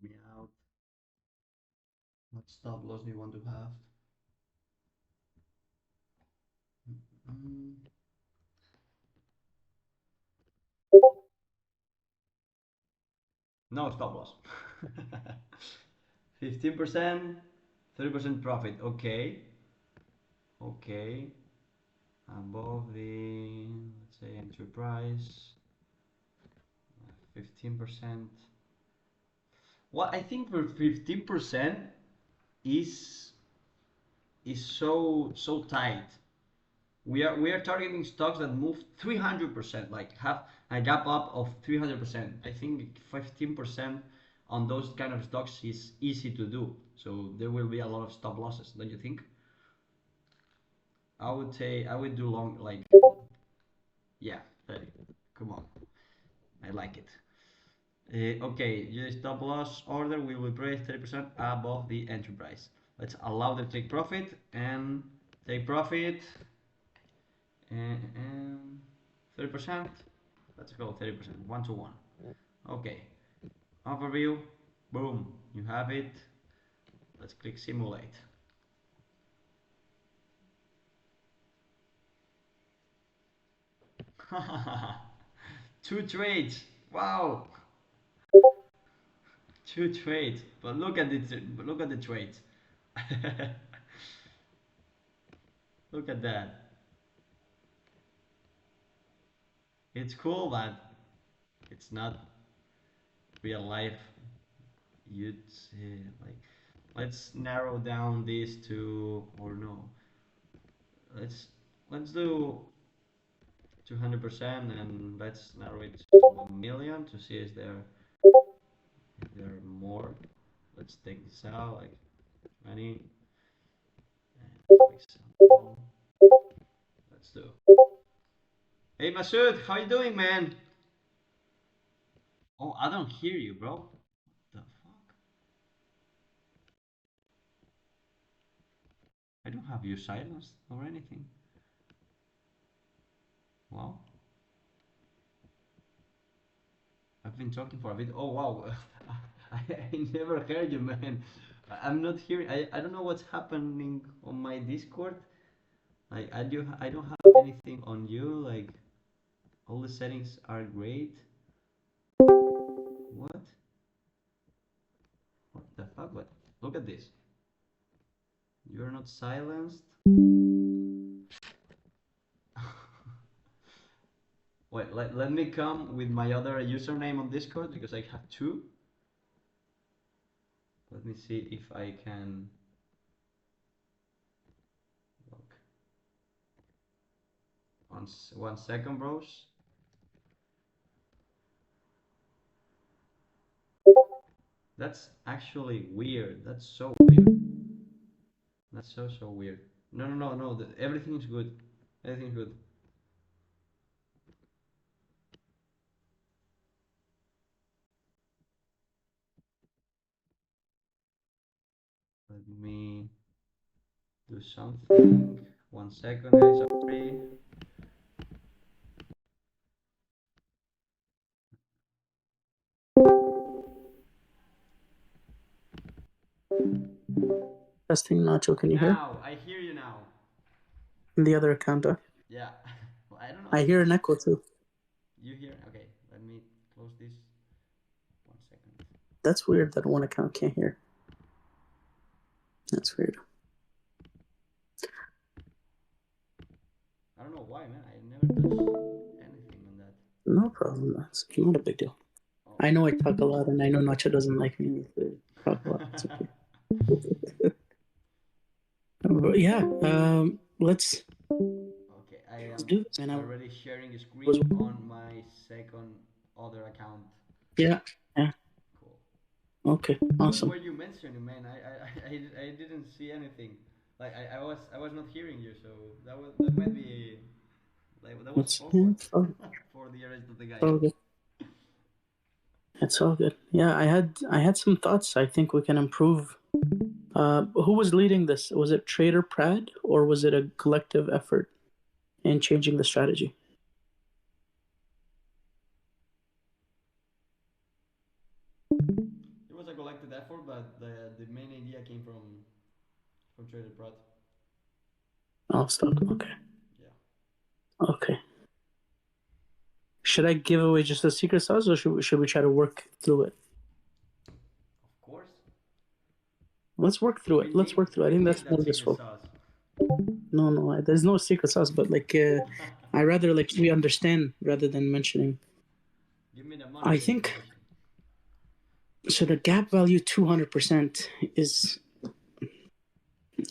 Me out. What stop loss do you want to have? Mm, no stop loss. 15%, 30% profit. Okay. Okay. Above the, let's say, enterprise, 15%. Well, I think for 15% is so tight. We are targeting stocks that move 300%, like have a gap up of 300%. I think 15% on those kind of stocks is easy to do. So there will be a lot of stop losses, don't you think? I would say I would do long, like, yeah, 30. Come on, I like it. Okay, your stop loss order will be priced 30% above the enterprise. Let's allow them to take profit and take profit and 30%. Let's go 30%, 1 to 1. Okay, overview, boom, you have it. Let's click simulate. Two trades, wow, two trades. But look at the trades. Look at that. It's cool, but it's not real life. You'd say, like, let's narrow down this to, or no, let's do 200% and let's narrow it to 1 million to see if there are more. Let's take this out, like 20, and for example, let's do. Hey Masood, how you doing, man? Oh, I don't hear you, bro. What the fuck? I don't have you silenced or anything. Well, I've been talking for a bit. Oh wow, I never heard you, man. I'm not hearing. I don't know what's happening on my Discord. Like I don't have anything on you. Like all the settings are great. What? What the fuck? What? Look at this. You're not silenced. Wait, let me come with my other username on Discord because I have two. Let me see if I can. Look. 1 second, bros. That's actually weird. That's so weird. That's so weird. No, no, no, no. Everything's good. Everything's good. Let me do something. 1 second, guys. Sorry. Testing Nacho, can you hear? Now, I hear you now. In the other account, Yeah. Well, I don't know. I hear an echo too. You hear? Okay. Let me close this. 1 second. That's weird that one account can't hear. That's weird. I don't know why, man. I never touched anything on that. No problem. That's not a big deal. Oh. I know I talk a lot, and I know Nacho doesn't like me to talk a lot. It's okay. But yeah, let's Okay, I am do this, man. already sharing a screen on my second other account. Yeah, yeah. Cool. Okay, What awesome. were you mentioning, man? I didn't see anything. Like I was not hearing you, so that might be like that was awkward It's all, for the rest of the guys. all good. It's all good. Yeah, I had some thoughts. I think we can improve. Who was leading this? Was it Trader Prad, or was it a collective effort in changing the strategy? It was a collected effort, but the main idea came from Trader Pratt. Oh, stop. Okay. Yeah. Okay. Should I give away just the secret sauce, or should we try to work through it? Of course. Let's work through it. Let's work through it. I We think need that's that more secret useful. sauce. No, there's no secret sauce, but like, I rather like we understand rather than mentioning. Give me the money, I the think information. so. The gap value 200% is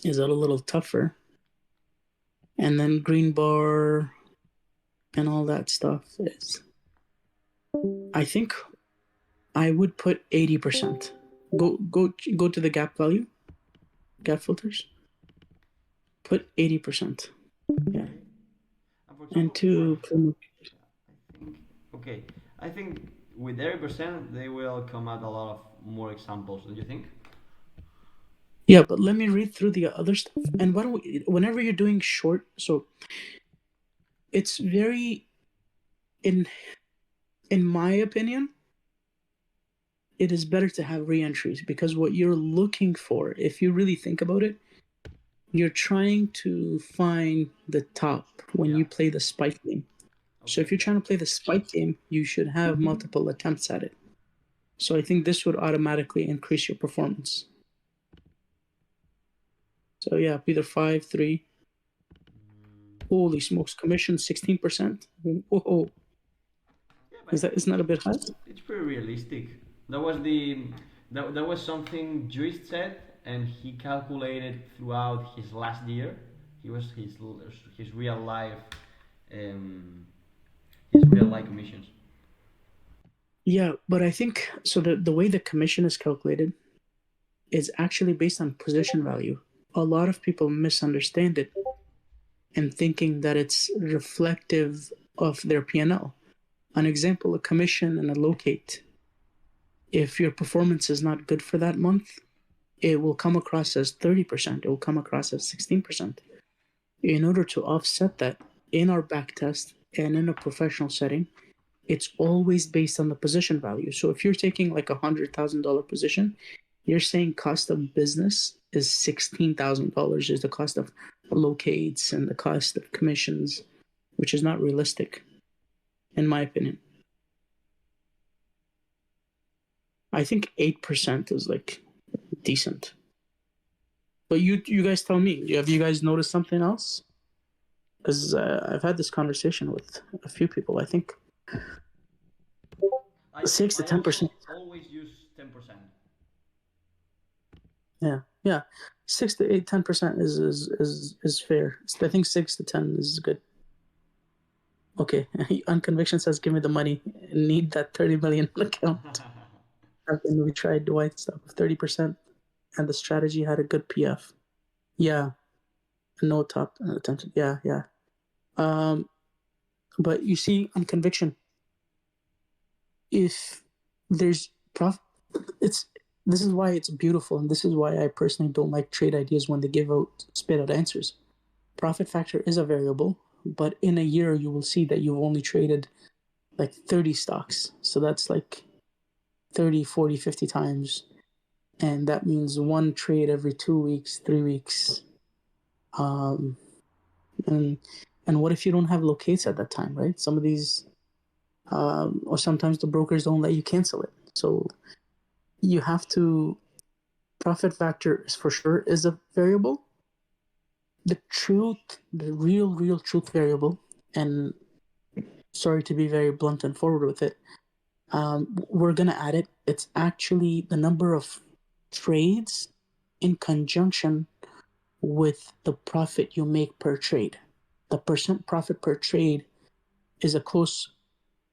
a little tougher, and then green bar and all that stuff is. I think I would put 80%. Go to the gap value, gap filters. Put 80%. Yeah. Okay. And for And example, two. I think okay. I think with 30% they will come out a lot of more examples. Don't you think? Yeah, but let me read through the other stuff. And why don't we, whenever you're doing short, so it's very in my opinion, it is better to have re-entries because what you're looking for, if you really think about it, you're trying to find the top when Yeah. you play the spike game. So Okay. if you're Yeah. trying to play the spike game, you should have multiple attempts at it. So I think this would automatically increase your performance. So yeah, either 5, 3. Holy smokes, commission 16%. Whoa, Yeah, but I think isn't that a bit high? it's pretty realistic. That was the that was something Juist said, and he calculated throughout his last year. He was his real life, um, his real life commissions. Yeah, but I think so. The way the commission is calculated is actually based on position value. A lot of people misunderstand it and thinking that it's reflective of their P&L. An example, a commission and a locate. If your performance is not good for that month, it will come across as 30%. It will come across as 16%. In order to offset that in our back test and in a professional setting, it's always based on the position value. So if you're taking like $100,000 position, you're saying cost of business is $16,000 is the cost of locates and the cost of commissions, which is not realistic, in my opinion. I think 8% is like decent. But you guys tell me, have you guys noticed something else? Because I've had this conversation with a few people. I think I 6 to I 10%. also always use 10%. Yeah, 6 to 8, 10% is fair. I think 6 to 10 is good. Okay, Unconviction says, "Give me the money. Need that 30 million account." And we tried Dwight stuff with 30%, and the strategy had a good PF. Yeah, no top attention. Yeah. Um, but you see, on conviction, if there's prof, it's this is why it's beautiful, and this is why I personally don't like trade ideas when they give out spit out answers. Profit factor is a variable, but in a year you will see that you've only traded like 30 stocks. So that's like 30, 40, 50 times. And that means one trade every 2 weeks, 3 weeks. Um, and and what if you don't have locates at that time, right? Some of these, or sometimes the brokers don't let you cancel it. So you have to, profit factor is for sure is a variable. The truth, the real truth variable, and sorry to be very blunt and forward with it, we're gonna add it. It's actually the number of trades in conjunction with the profit you make per trade. The percent profit per trade is a close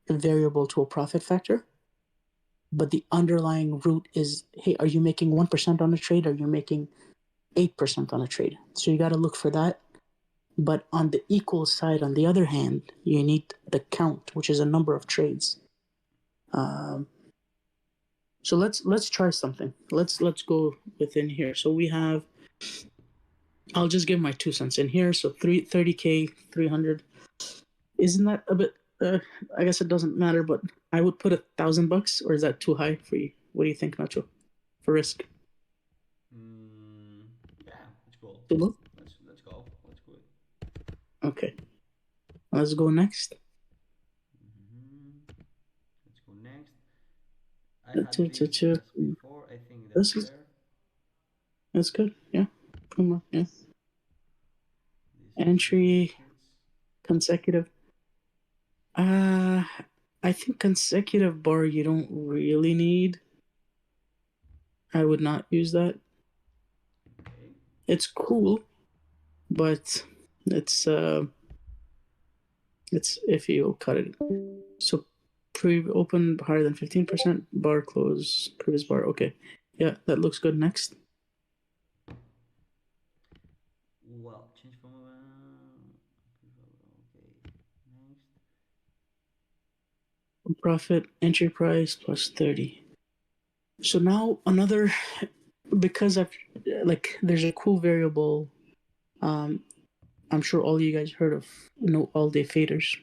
variable to a profit factor, but the underlying root is, hey, are you making 1% on a trade? Or are you making 8% on a trade? So you got to look for that. But on the equal side, on the other hand, you need the count, which is a number of trades. Um, so let's try something. Let's go within here. So we have. I'll just give my 2 cents in here. So 30K, 300. Isn't that a bit? I guess it doesn't matter, but I would put $1,000, or is that too high for you? What do you think, Nacho? For risk? Mm, yeah, it's cool. Too low? Let's go. Let's go. Okay. Let's go next. Let's go next. I had this as before. I think that's fair. That's good. Yeah. Come on. Yeah. This Entry consecutive. I think consecutive bar you don't really need. I would not use that. Okay. It's cool, but it's if you cut it. So pre-open higher than 15%, bar close, previous bar. Okay. Yeah, that looks good. Next. Well, change from okay. Next. Profit entry price plus 30. So now another, because I've like there's a cool variable. I'm sure all you guys heard of no all day faders.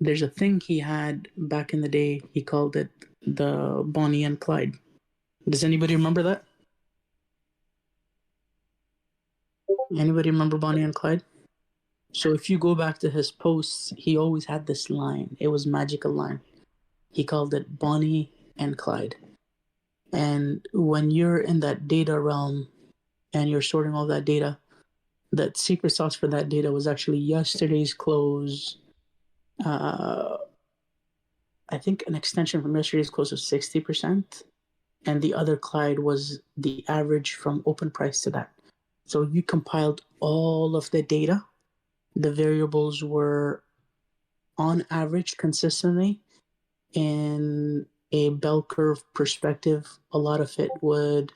There's a thing he had back in the day. He called it the Bonnie and Clyde. Does anybody remember that? Anybody remember Bonnie and Clyde? So if you go back to his posts, he always had this line. It was magical line. He called it Bonnie and Clyde. And when you're in that data realm and you're sorting all that data, that secret sauce for that data was actually yesterday's close. I think an extension from yesterday's close of 60%. And the other Clyde was the average from open price to that. So you compiled all of the data. The variables were on average consistently in a bell curve perspective. A lot of it would.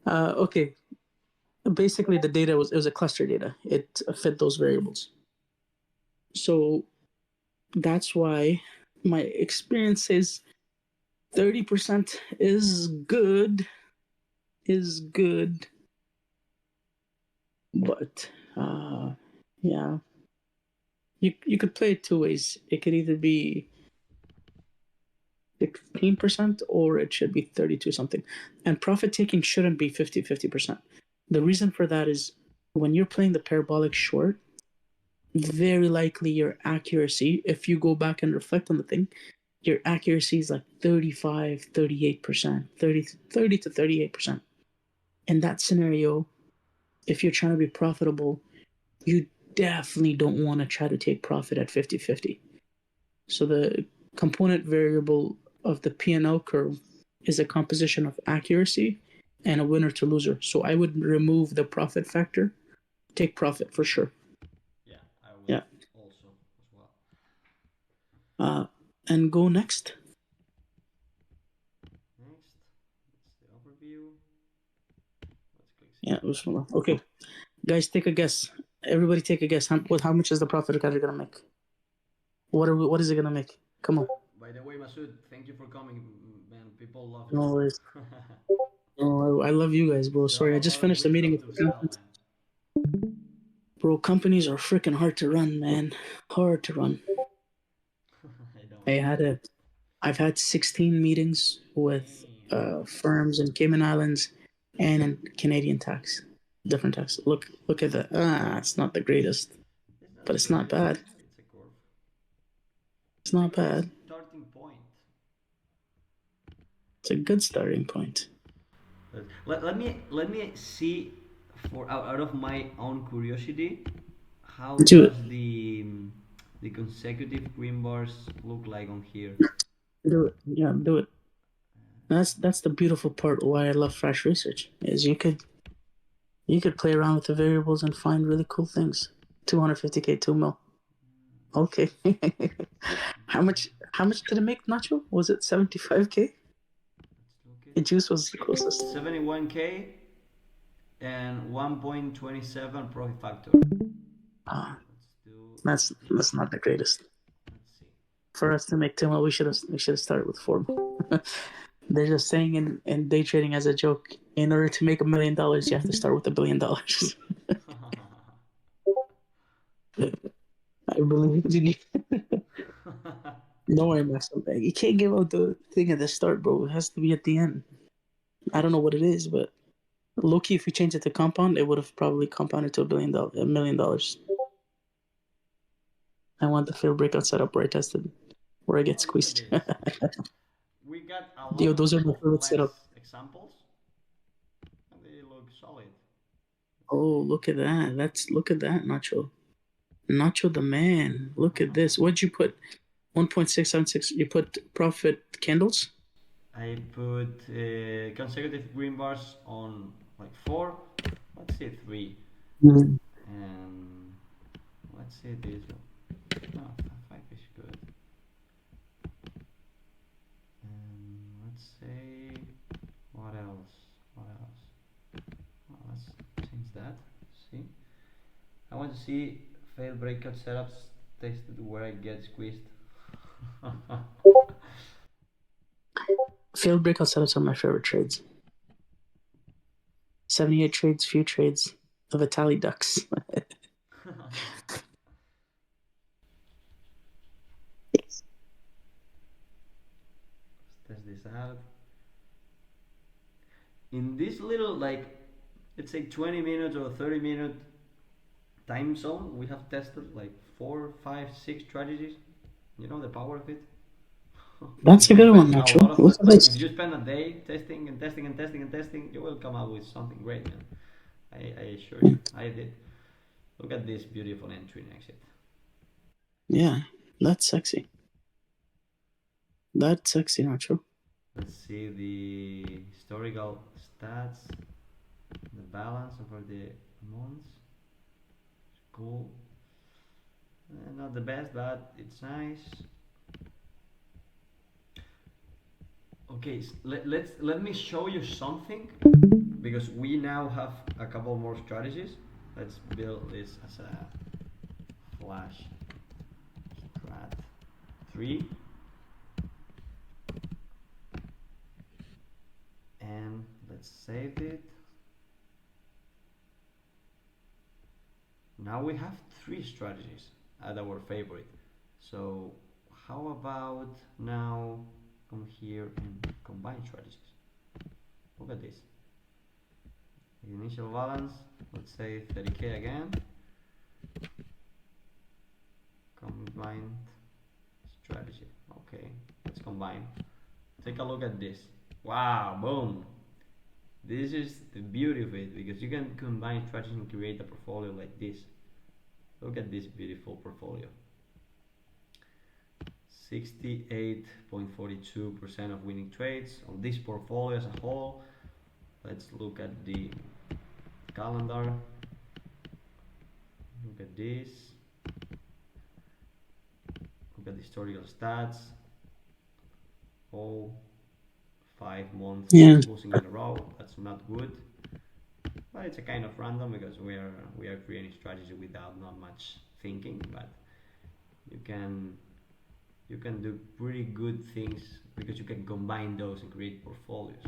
Okay. Basically, the data was a cluster data. It fit those variables. So that's why my experience is 30% is good. But yeah, you could play it two ways. It could either be 16% or it should be 32 something. And profit taking shouldn't be 50%. The reason for that is when you're playing the parabolic short, very likely your accuracy, if you go back and reflect on the thing, your accuracy is like 35, 38%, 30 to 38%. In that scenario, if you're trying to be profitable, you definitely don't want to try to take profit at 50-50. So the component variable of the P&L curve is a composition of accuracy and a winner to loser. So I would remove the profit factor, take profit for sure. Yeah, I would Yeah. also as well. And go next. Next, that's the overview. Let's click Yeah, okay. Guys, take a guess. Everybody take a guess. How much is the profit guy gonna make? What is it gonna make? Come on. By the way, Masood, thank you for coming, man. People love you. No worries. Oh, I love you guys, bro. Sorry, I just finished the We meeting love with to the sell, accountants. man. Bro, companies are freaking hard to run, man. Hard to run. I don't I know. had a, I've had 16 meetings with Damn. firms in Cayman Islands and in Canadian tax, different tax. Look at that. It's not the greatest, It's not but the it's not greatest. bad. It's a curve. It's not It's bad. starting It's a good starting point. Let me see for out of my own curiosity, how Do it. does the consecutive green bars look like on here? Do it. Yeah, do it. That's the beautiful part why I love Flash research is you could play around with the variables and find really cool things. 250k 2 mil. Okay. How much did it make, Nacho? Was it 75k? Let's look And Juice was the closest. it. 71K and 1.27 profit factor. Ah, Let's do that's this. not the greatest. Let's see. For us to make 2 mil, we should have started with 4 mil. They're just saying in day trading as a joke. In order to make $1 million, you have to start with $1 billion. I believe in you. Don't worry, Max. You can't give out the thing at the start, bro. It has to be at the end. I don't know what it is, but low key, if we change it to compound, it would have probably compounded to $1 billion, $1 million. I want the failed breakout setup where I tested, where I get Oh, look at squeezed. this. We got a Yo, lot those are my of favorite less setup. examples, and they look solid. Let's Oh, see. look at that, Nacho. Nacho the man. Look at this. What'd you put? 1.676. You put profit candles? I put consecutive green bars on like four. Let's say three, Mm. and let's say this one. No, five is good. And let's say what else? What else? Well, let's change that. See, I want to see failed breakout setups tested where I get squeezed. Failed breakout setups are my favorite trades. 78 trades, few trades of Itali ducks. Let's test this out. In this little, like, let's say 20 minutes or 30-minute time zone, we have tested like four, five, six strategies. You know the power of it. That's If a you good one, spend a Nacho. lot of Look at like, if this. you spend a day testing and testing and testing and testing, you will come up with something great, man. I assure you, I did. Look at this beautiful entry and exit. Yeah, that's sexy. That's sexy, Nacho. Let's see the historical stats, the balance over the months. Cool. Not the best, but it's nice. Okay, let me show you something because we now have a couple more strategies. Let's build this as a flash strat 3, and let's save it. Now we have three strategies at our favorite. So how about now come here and combine strategies? Look at this. The initial balance, let's say 30k again. Combined strategy. Okay, let's combine. Take a look at this. Wow, boom. This is the beauty of it because you can combine strategies and create a portfolio like this. Look at this beautiful portfolio. 68.42% of winning trades on this portfolio as a whole. Let's look at the calendar. Look at this. Look at the historical stats. All 5 months Yeah. losing in a row. That's not good. But it's a kind of random because we are creating strategy without not much thinking. But you can you can do pretty good things because you can combine those and create portfolios.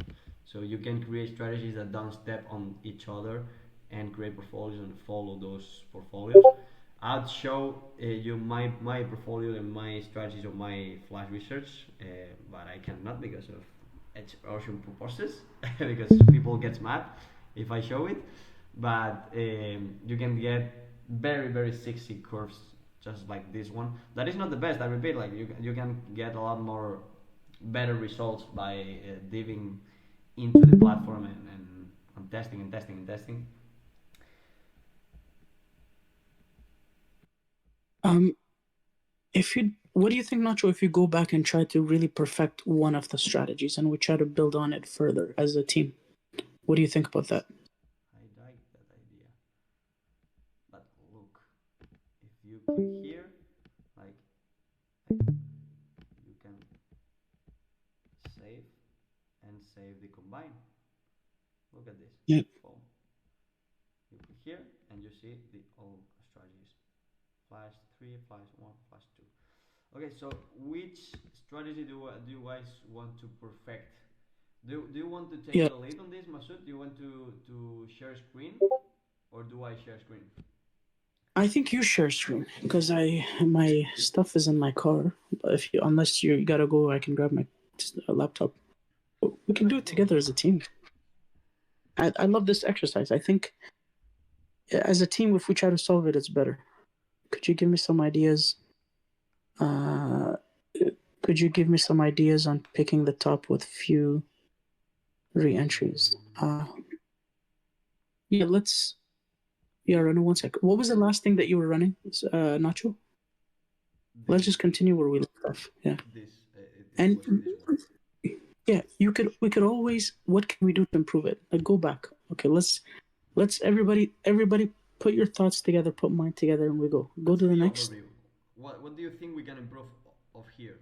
So you can create strategies that don't step on each other and create portfolios and follow those portfolios. I'd show you my portfolio and my strategies of my flash research, but I cannot because of explosion purposes because people get mad if I show it. But you can get very sexy curves just like this one. That is not the best. I repeat, like you can get a lot more better results by diving into the platform and testing and testing and testing. Um, if you, what do you think, Nacho? If you go back and try to really perfect one of the strategies, and we try to build on it further as a team, what do you think about that? I like that idea. But look, if you click here, like you can save and save the combine. Look at this. Yeah, Boom. You click here and you see the all strategies. Flash 3, flash 1, flash 2. Okay, so which strategy do you guys want to perfect? Do you want to take yeah. the lead on this, Masud? Do you want to share screen or do I share screen? I think you share screen because I my stuff is in my car. But if you, unless you gotta go, I can grab my laptop. We can do Alright, it go. together as a team. I love this exercise. I think as a team, if we try to solve it, it's better. Could you give me some ideas? Uh, could you give me some ideas on picking the top with few re-entries? Yeah, let's. Yeah, run 1 sec. What was the last thing that you were running, Nacho? Let's The just continue where we left off. Yeah, this it and was this one. yeah, you could. We could always. What can we do to improve it? Like go back. Okay, let's everybody put your thoughts together, put mine together, and we go. Go Let's to do the the next. overview. What do you think we can improve of here?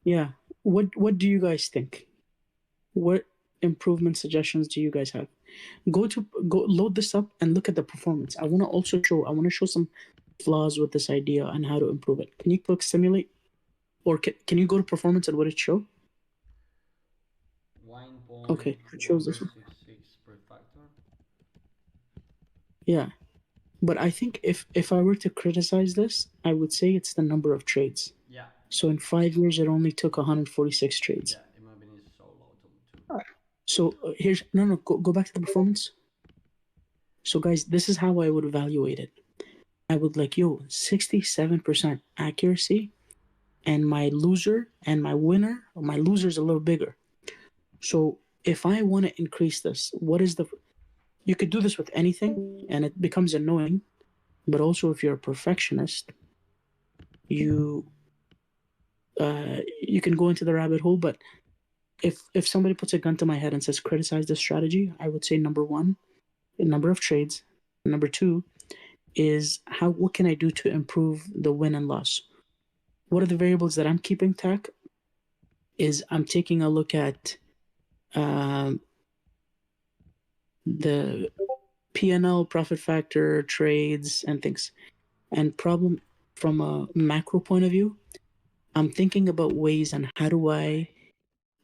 Yeah. What do you guys think? What improvement suggestions do you guys have? Go load this up and look at the performance. I want to show some flaws with this idea and how to improve it. Can you click simulate or can you go to performance and what it show? Okay, it shows this one. 1.166 per factor. Yeah. But I think if I were to criticize this, I would say it's the number of trades. Yeah, So in 5 years, it only took 146 trades. yeah. In my opinion, it's so low too. So here's no go back to the performance. So guys, this is how I would evaluate it. I would like 67% accuracy, and my loser and my winner. My loser is a little bigger. So if I want to increase this, what is the? You could do this with anything, and it becomes annoying. But also, if you're a perfectionist, you you can go into the rabbit hole. But if somebody puts a gun to my head and says criticize this strategy, I would say number one, the number of trades. Number two is how what can I do to improve the win and loss? What are the variables that I'm keeping track? Is I'm taking a look at um, the P&L, profit factor, trades, and things. And problem from a macro point of view, I'm thinking about ways on how do I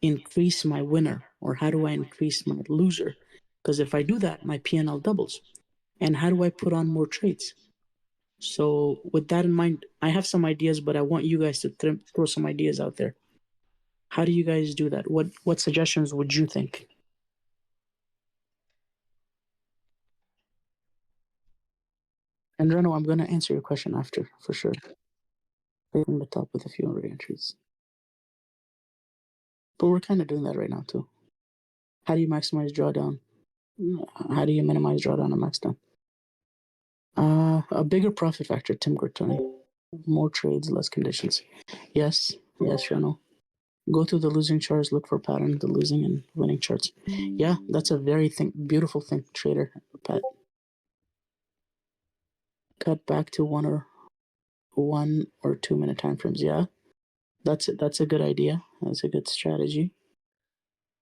increase my winner or how do I increase my loser? Because if I do that, my P&L doubles. And how do I put on more trades? So with that in mind, I have some ideas, but I want you guys to throw some ideas out there. How do you guys do that? What suggestions would you think? And Reno, I'm going to answer your question after for sure. From the top with a few re-entries. But we're kind of doing that right now too. How do you maximize drawdown? How do you minimize drawdown and max down? A bigger profit factor, Tim Gortoni. More trades, less conditions. Yes, yes, Reno. Go through the losing charts, look for pattern, the losing and winning charts. Yeah, that's a very beautiful thing, trader. Pat. Cut back to 1 or 2 minute time frames. Yeah, that's it. That's a good idea. That's a good strategy.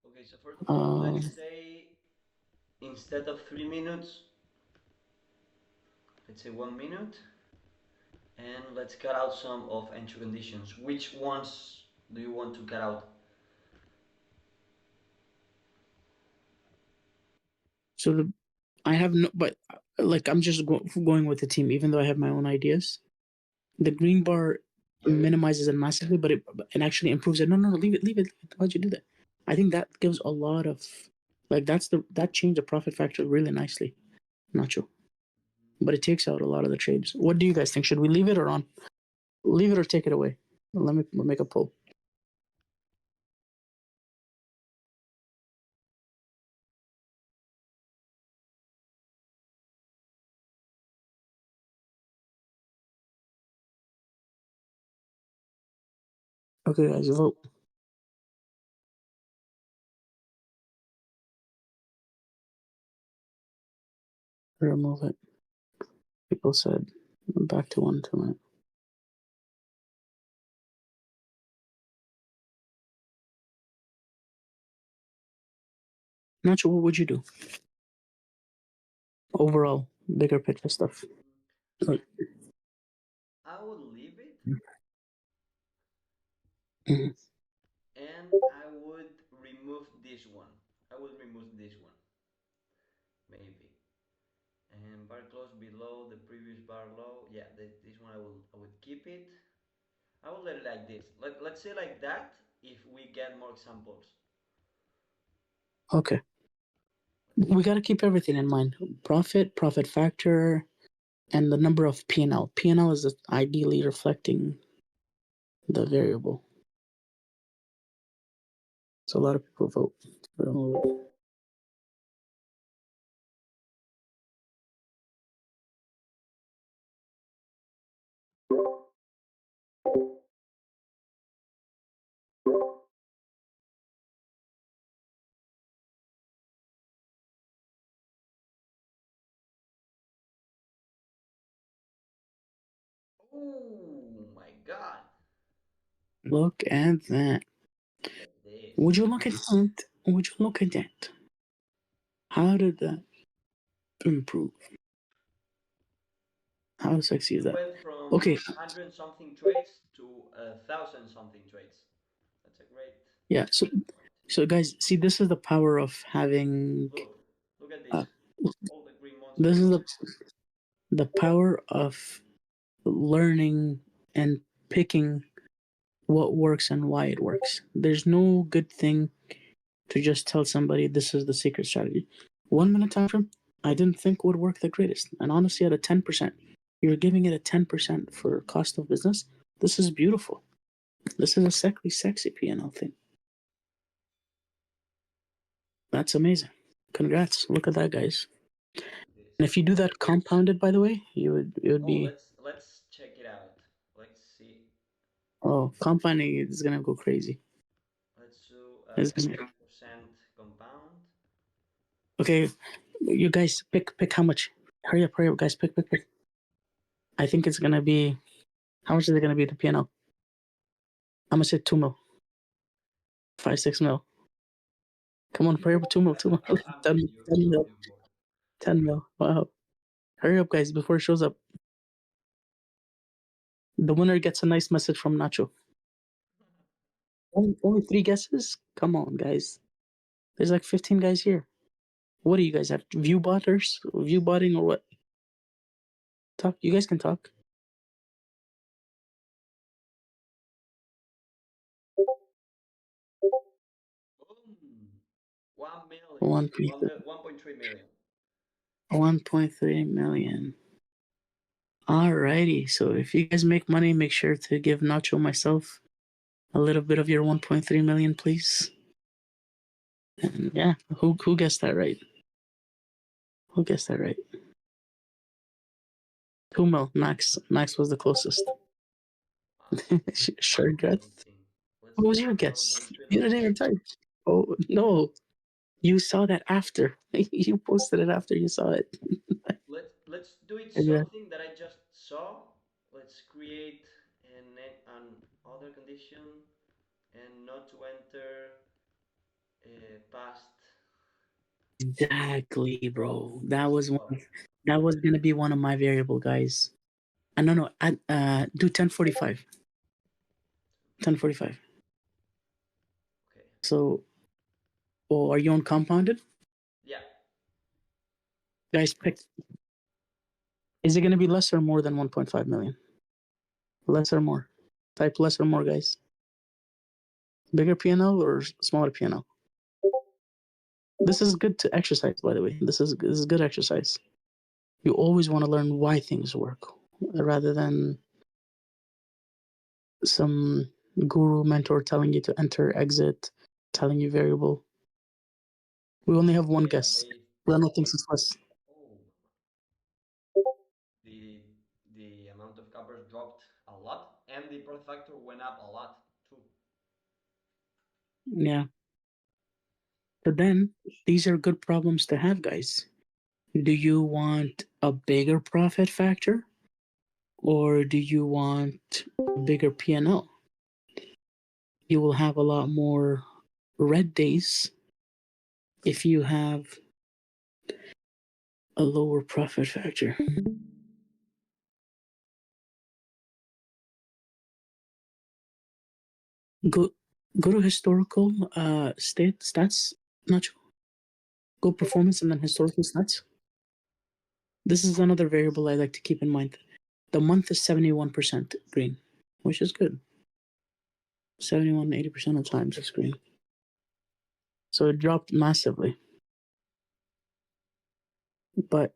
Okay, so for Uh, let's say instead of 3 minutes, let's say 1 minute, and let's cut out some of entry conditions. Which ones do you want to cut out? so I have no, but like I'm just going with the team, even though I have my own ideas. The green bar minimizes it massively, but it actually improves it. No, no, no, leave it, leave it. Why'd you do that? I think that gives a lot of like that changed the profit factor really nicely, Nacho. But it takes out a lot of the trades. What do you guys think? Should we leave it or on? Leave it or take it away? Let me make a poll. Okay, guys, vote. Remove it. People said back to 1 2 minutes. Nacho, what would you do? Overall, bigger picture stuff. Like, I would leave it mhm. and I would remove this one. I would remove this one, maybe. And bar close below the previous bar low. Yeah, this one I would keep it. I will let it like this. Let's say like that if we get more examples. Okay. Let's We see. got to keep everything in mind. Profit, profit factor, and the number of P&L. P&L is ideally reflecting the variable. So a lot of people vote. Oh my god. Look at that. Look at this. Would you look at that? Would you look at that? How did that improve? How sexy is You that? went from Okay, 100 something trades to 1,000 something trades. That's a great yeah. point. So guys, see, this is the power of having. Look at this. Uh, All the green this monsters. is the power of learning and picking what works and why it works. There's no good thing to just tell somebody this is the secret strategy. 1 minute time frame, I didn't think would work the greatest. And honestly, at a 10%, you're giving it a 10% for cost of business. This is beautiful. This is a sexy P&L thing. That's amazing. Congrats. Look at that, guys. This. And if you do that compounded, by the way, it would Oh, be, let's check it out. Let's see. oh, compounding is gonna go crazy. Let's do It's gonna, 50% compound. okay, you guys pick how much. Hurry up, guys. Pick. I think it's gonna be, how much is it gonna be the piano? I'm gonna say 2 mil, 5 6 mil. Come on, hurry up, 2 mil, 2 mil, I'm 10 betting mil, you 10 on mil, your board. 10 mil. Wow, hurry up, guys, before it shows up. The winner gets a nice message from Nacho. Only 3 guesses? Come on, guys. There's like 15 guys here. What do you guys have? View botters? View botting or what? Talk. You guys can talk. Boom. 1 million. One 1.3 million. 1.3 million. Alrighty. So if you guys make money, make sure to give Nacho myself a little bit of your 1.3 million, please. And yeah, who guessed that right? Who guessed that right? 2 mil. Max was the closest. Wow. Sure guess. Amazing. Let's What was see your how guess? engagement You on didn't even this. type. Oh no, you saw that after. You posted it after you saw it. Let's do it Yeah. something that I just saw. Let's create an other condition and not to enter past. Exactly, bro. That Let's was do up. one. That was gonna be one of my variable guys. No. I do 10:45. 10:45. Okay. So, oh, are you on compounded? Yeah. Guys, pick. Is it gonna be less or more than 1.5 million? Less or more? Type less or more, guys. Bigger PNL or smaller PNL? This is good to exercise, by the way. This is good exercise. You always want to learn why things work, rather than some guru mentor telling you to enter, exit, telling you variable. We only have one Yeah. guess. They. Renault thinks They. it's less. Oh. The amount of covers dropped a lot, and the profit factor went up a lot too. Yeah. But then these are good problems to have, guys. Do you want a bigger profit factor or do you want a bigger P&L? You will have a lot more red days if you have a lower profit factor. Go go to historical stats, Nacho. Go performance and then historical stats. This is another variable I like to keep in mind. The month is 71% green, which is good. 71 to 80% of times it's green. So it dropped massively. But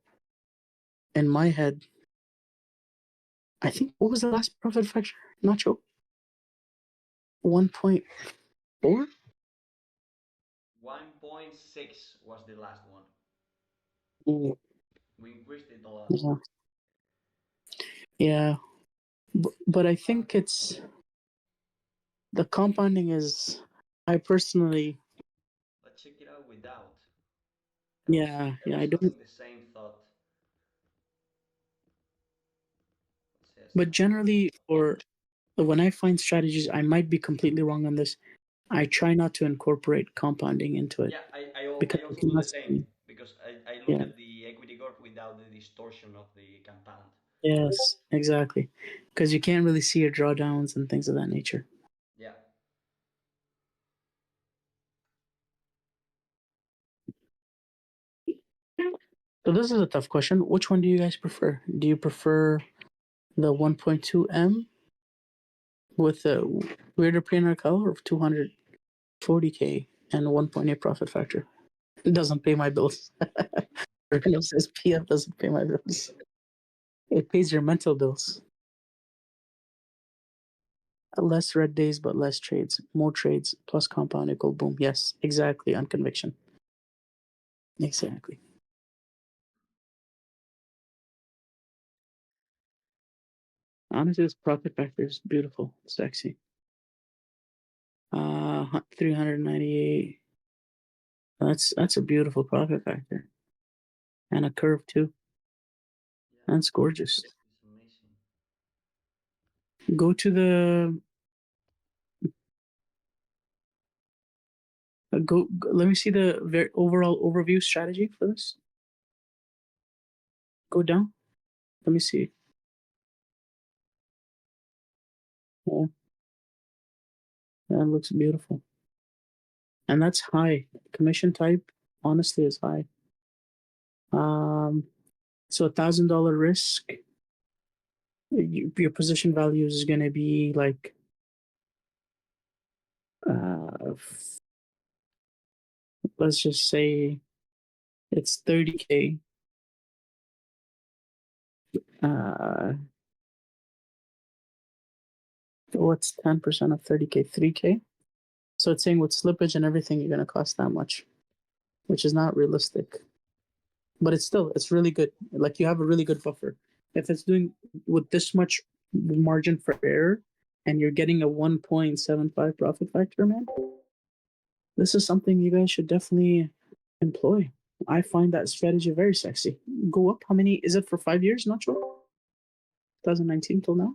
in my head, I think what was the last profit factor, Nacho? 1.4? 1.6 was the last one. Mm, We increased it a lot. yeah. Yeah. But I think it's the compounding is, I personally, Let's check it out without. yeah, I yeah, I was don't. having the same thought. It says But generally, or when I find strategies, I might be completely wrong on this. I try not to incorporate compounding into it yeah, because I also it's do the not. same because I look Yeah. at the equity curve without the distortion of the compound. Yes. Exactly. Because you can't really see your drawdowns and things of that nature. Yeah. So this is a tough question. Which one do you guys prefer? Do you prefer the 1.2M with a weirder P&R color of 240K and 1.8 profit factor? It doesn't pay my bills. Renault says PF doesn't pay my bills. It pays your mental bills. Less red days, but less trades. More trades plus compound equal boom. Yes, exactly. On conviction. Exactly. Honestly, this profit factor is beautiful, sexy. 398. That's a beautiful profit factor and a curve too. Yeah, That's gorgeous. it's amazing. Go to the let me see the overall overview strategy for this. Go down. Let me see. Yeah, that looks beautiful. And that's high. Commission type, honestly, is high. Um, so $1,000 risk, your position value is going to be like, uh, let's just say it's 30K. Uh, what's 10% of 30K? 3K. So it's saying with slippage and everything, you're going to cost that much, which is not realistic. But it's really good. Like you have a really good buffer. If it's doing with this much margin for error and you're getting a 1.75 profit factor, man, this is something you guys should definitely employ. I find that strategy very sexy. Go up. How many is it for 5 years? Not sure. 2019 till now.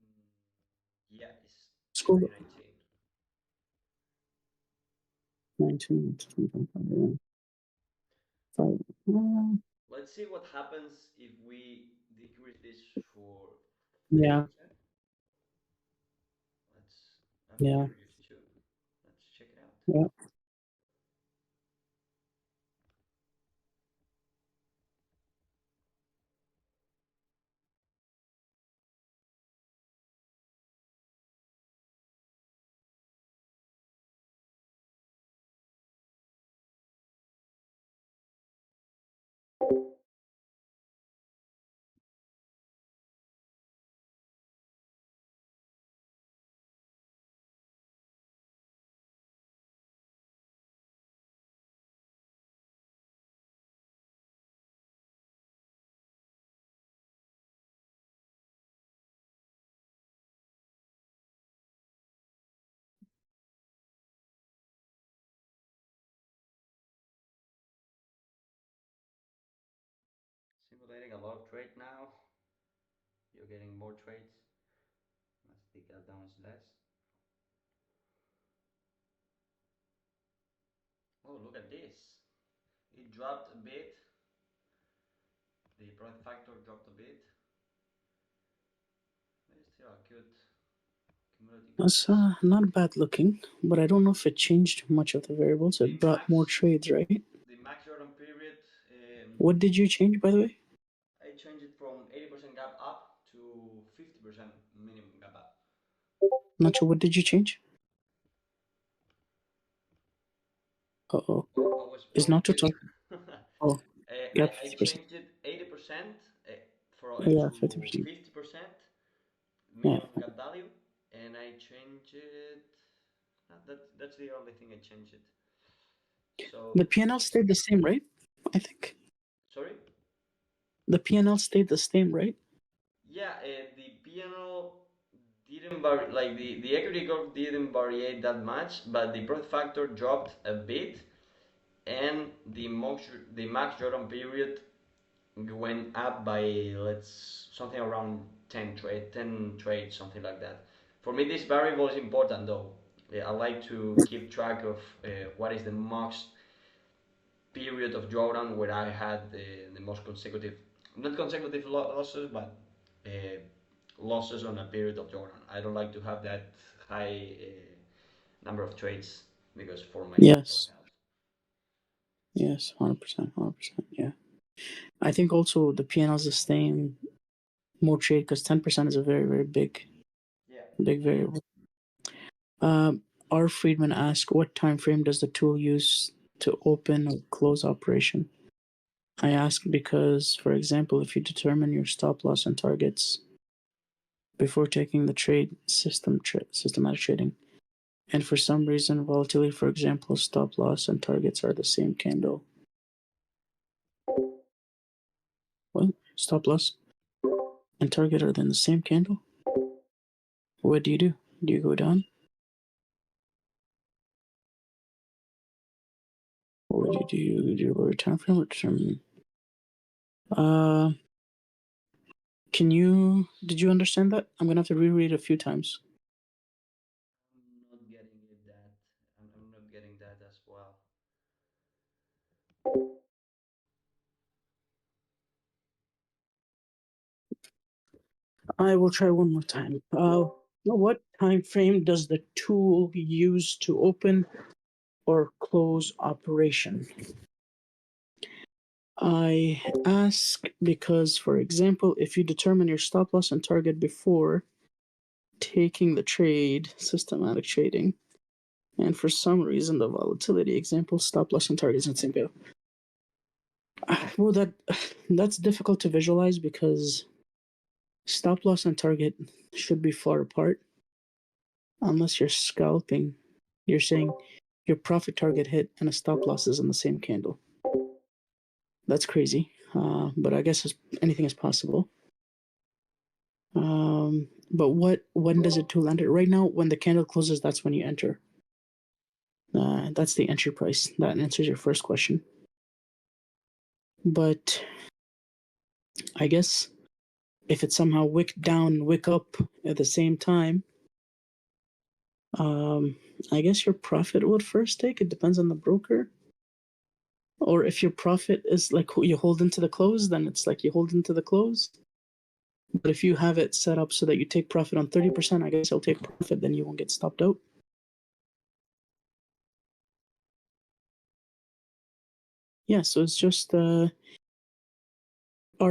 Mm, yeah, it's Scroll up. 2019. 19, 20, 5. Let's see what happens if we decrease this for Yeah, 30%. Let's. I'm yeah, curious too. Let's check it out. yeah. calculating a lot of trade now. You're getting more trades. Let's take that down less. Oh, look at this. It dropped a bit. The profit factor dropped a bit. It's still a good cumulative That's gains. not bad looking, but I don't know if it changed much of the variables. The It brought more max, trades, right? the max Jordan period. What did you change, by the way? I changed it from 80% gap up to 50% minimum gap up. Not sure. What did you change? Uh-oh. Oh, I Is was Nacho muted. talking? Oh, yeah, I 50%. changed it 80% Yeah, to 50%. 50% Yeah. minimum gap value, and I changed it. That's the only thing I changed it. The So P&L stayed the same, right? I think. sorry. The P&L stayed the same, right? Yeah, the P&L didn't vary, like the equity curve didn't vary that much, but the profit factor dropped a bit, and the max Jordan period went up by let's something around 10 trades, something like that. For me, this variable is important though. I like to keep track of what is the max period of drawdown where I had the most consecutive, not consecutive losses, but uh, losses on a period of drawdown. I don't like to have that high number of trades because for my mental Yes. health. Yes, 100%. 100%. Yeah. I think also the P&L is the same, more trade, because 10% is a very, very Yeah. big variable. R. Friedman asked, what time frame does the tool use to open or close operation? I ask because, for example, if you determine your stop loss and targets before taking the trade, systematic trading, and for some reason volatility, for example, stop loss and targets are the same candle. Well, stop loss and target are then the same candle. What do you do? Do you go down? Or what do you do? Do you lower time frame or determine? Uh, did you understand that? I'm gonna have to reread it a few times. I'm not getting it that. I'm not getting that as well. I will try one more time. What time frame does the tool use to open or close operation? I ask because, for example, if you determine your stop loss and target before taking the trade, systematic trading, and for some reason the volatility, example, stop loss and target is not the same. Well, that's difficult to visualize because stop loss and target should be far apart unless you're scalping. You're saying your profit target hit and a stop loss is in the same candle. That's crazy, but I guess anything is possible. But when does a tool enter? Right now, when the candle closes, that's when you enter. That's the entry price. That answers your first question. But I guess if it's somehow wick down, wick up at the same time, I guess your profit would first take. It depends on the broker. Or if your profit is like you hold into the close, then it's like you hold into the close. But if you have it set up so that you take profit on 30%, I guess you'll take profit, then you won't get stopped out. Yeah, so it's just R.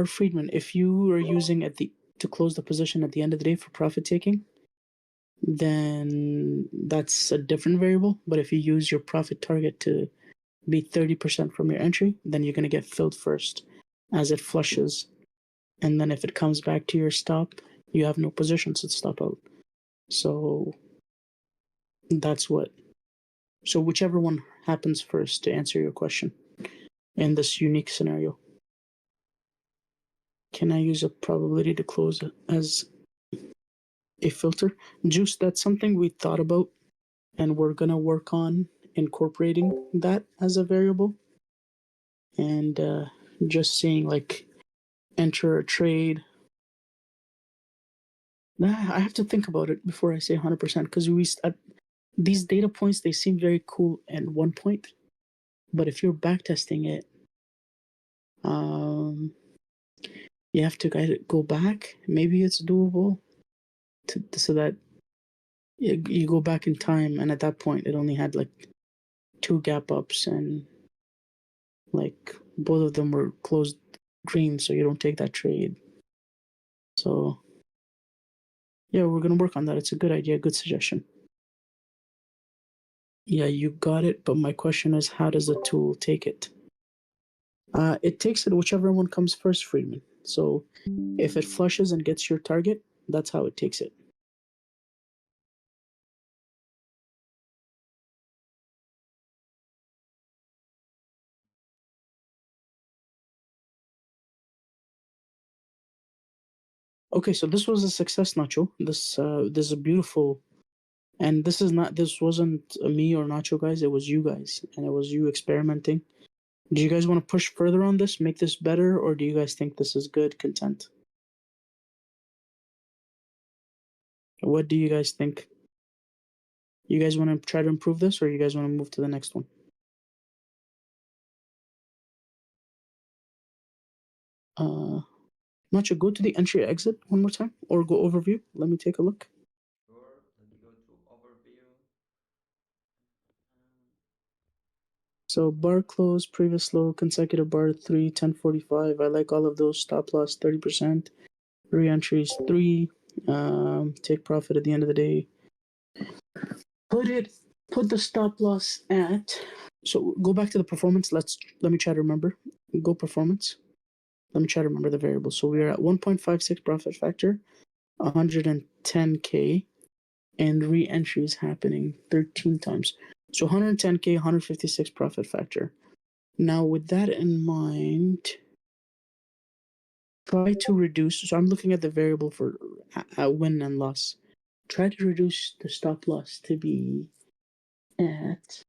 Friedman. If you are using to close the position at the end of the day for profit taking, then that's a different variable. But if you use your profit target to be 30% from your entry, then you're going to get filled first as it flushes. And then if it comes back to your stop, you have no positions to stop out. So that's what. So whichever one happens first to answer your question in this unique scenario. Can I use a probability to close as a filter? Juice, that's something we thought about and we're going to work on incorporating that as a variable and just seeing like enter a trade. I have to think about it before I say 100% because these data points, they seem very cool at one point, but if you're backtesting it, um, you have to kind of go back. Maybe it's doable so that you go back in time, and at that point, it only had like two gap ups, and like both of them were closed green, so you don't take that trade. So yeah, we're gonna work on that. It's a good idea, good suggestion. Yeah, you got it, but my question is, how does the tool take it? It takes it whichever one comes first, Friedman. So if it flushes and gets your target, that's how it takes it. Okay, so this was a success, Nacho. This is a beautiful, and this wasn't me or Nacho guys. It was you guys, and it was you experimenting. Do you guys want to push further on this, make this better, or do you guys think this is good, content? What do you guys think? You guys want to try to improve this, or you guys want to move to the next one? Uh, Nacho, go to the entry exit one more time, or go overview. Let me take a look. Sure. Let me go to overview. So bar close, previous low, consecutive bar 3, 1045. I like all of those. Stop loss 30%. Re-entries 3. Take profit at the end of the day. Put the stop loss at. So go back to the performance. Let me try to remember. Go performance. Let me try to remember the variables. So we are at 1.56 profit factor, 110K, and re-entries happening 13 times. So 110K, 156 profit factor. Now, with that in mind, try to reduce. So I'm looking at the variable for win and loss. Try to reduce the stop loss to be at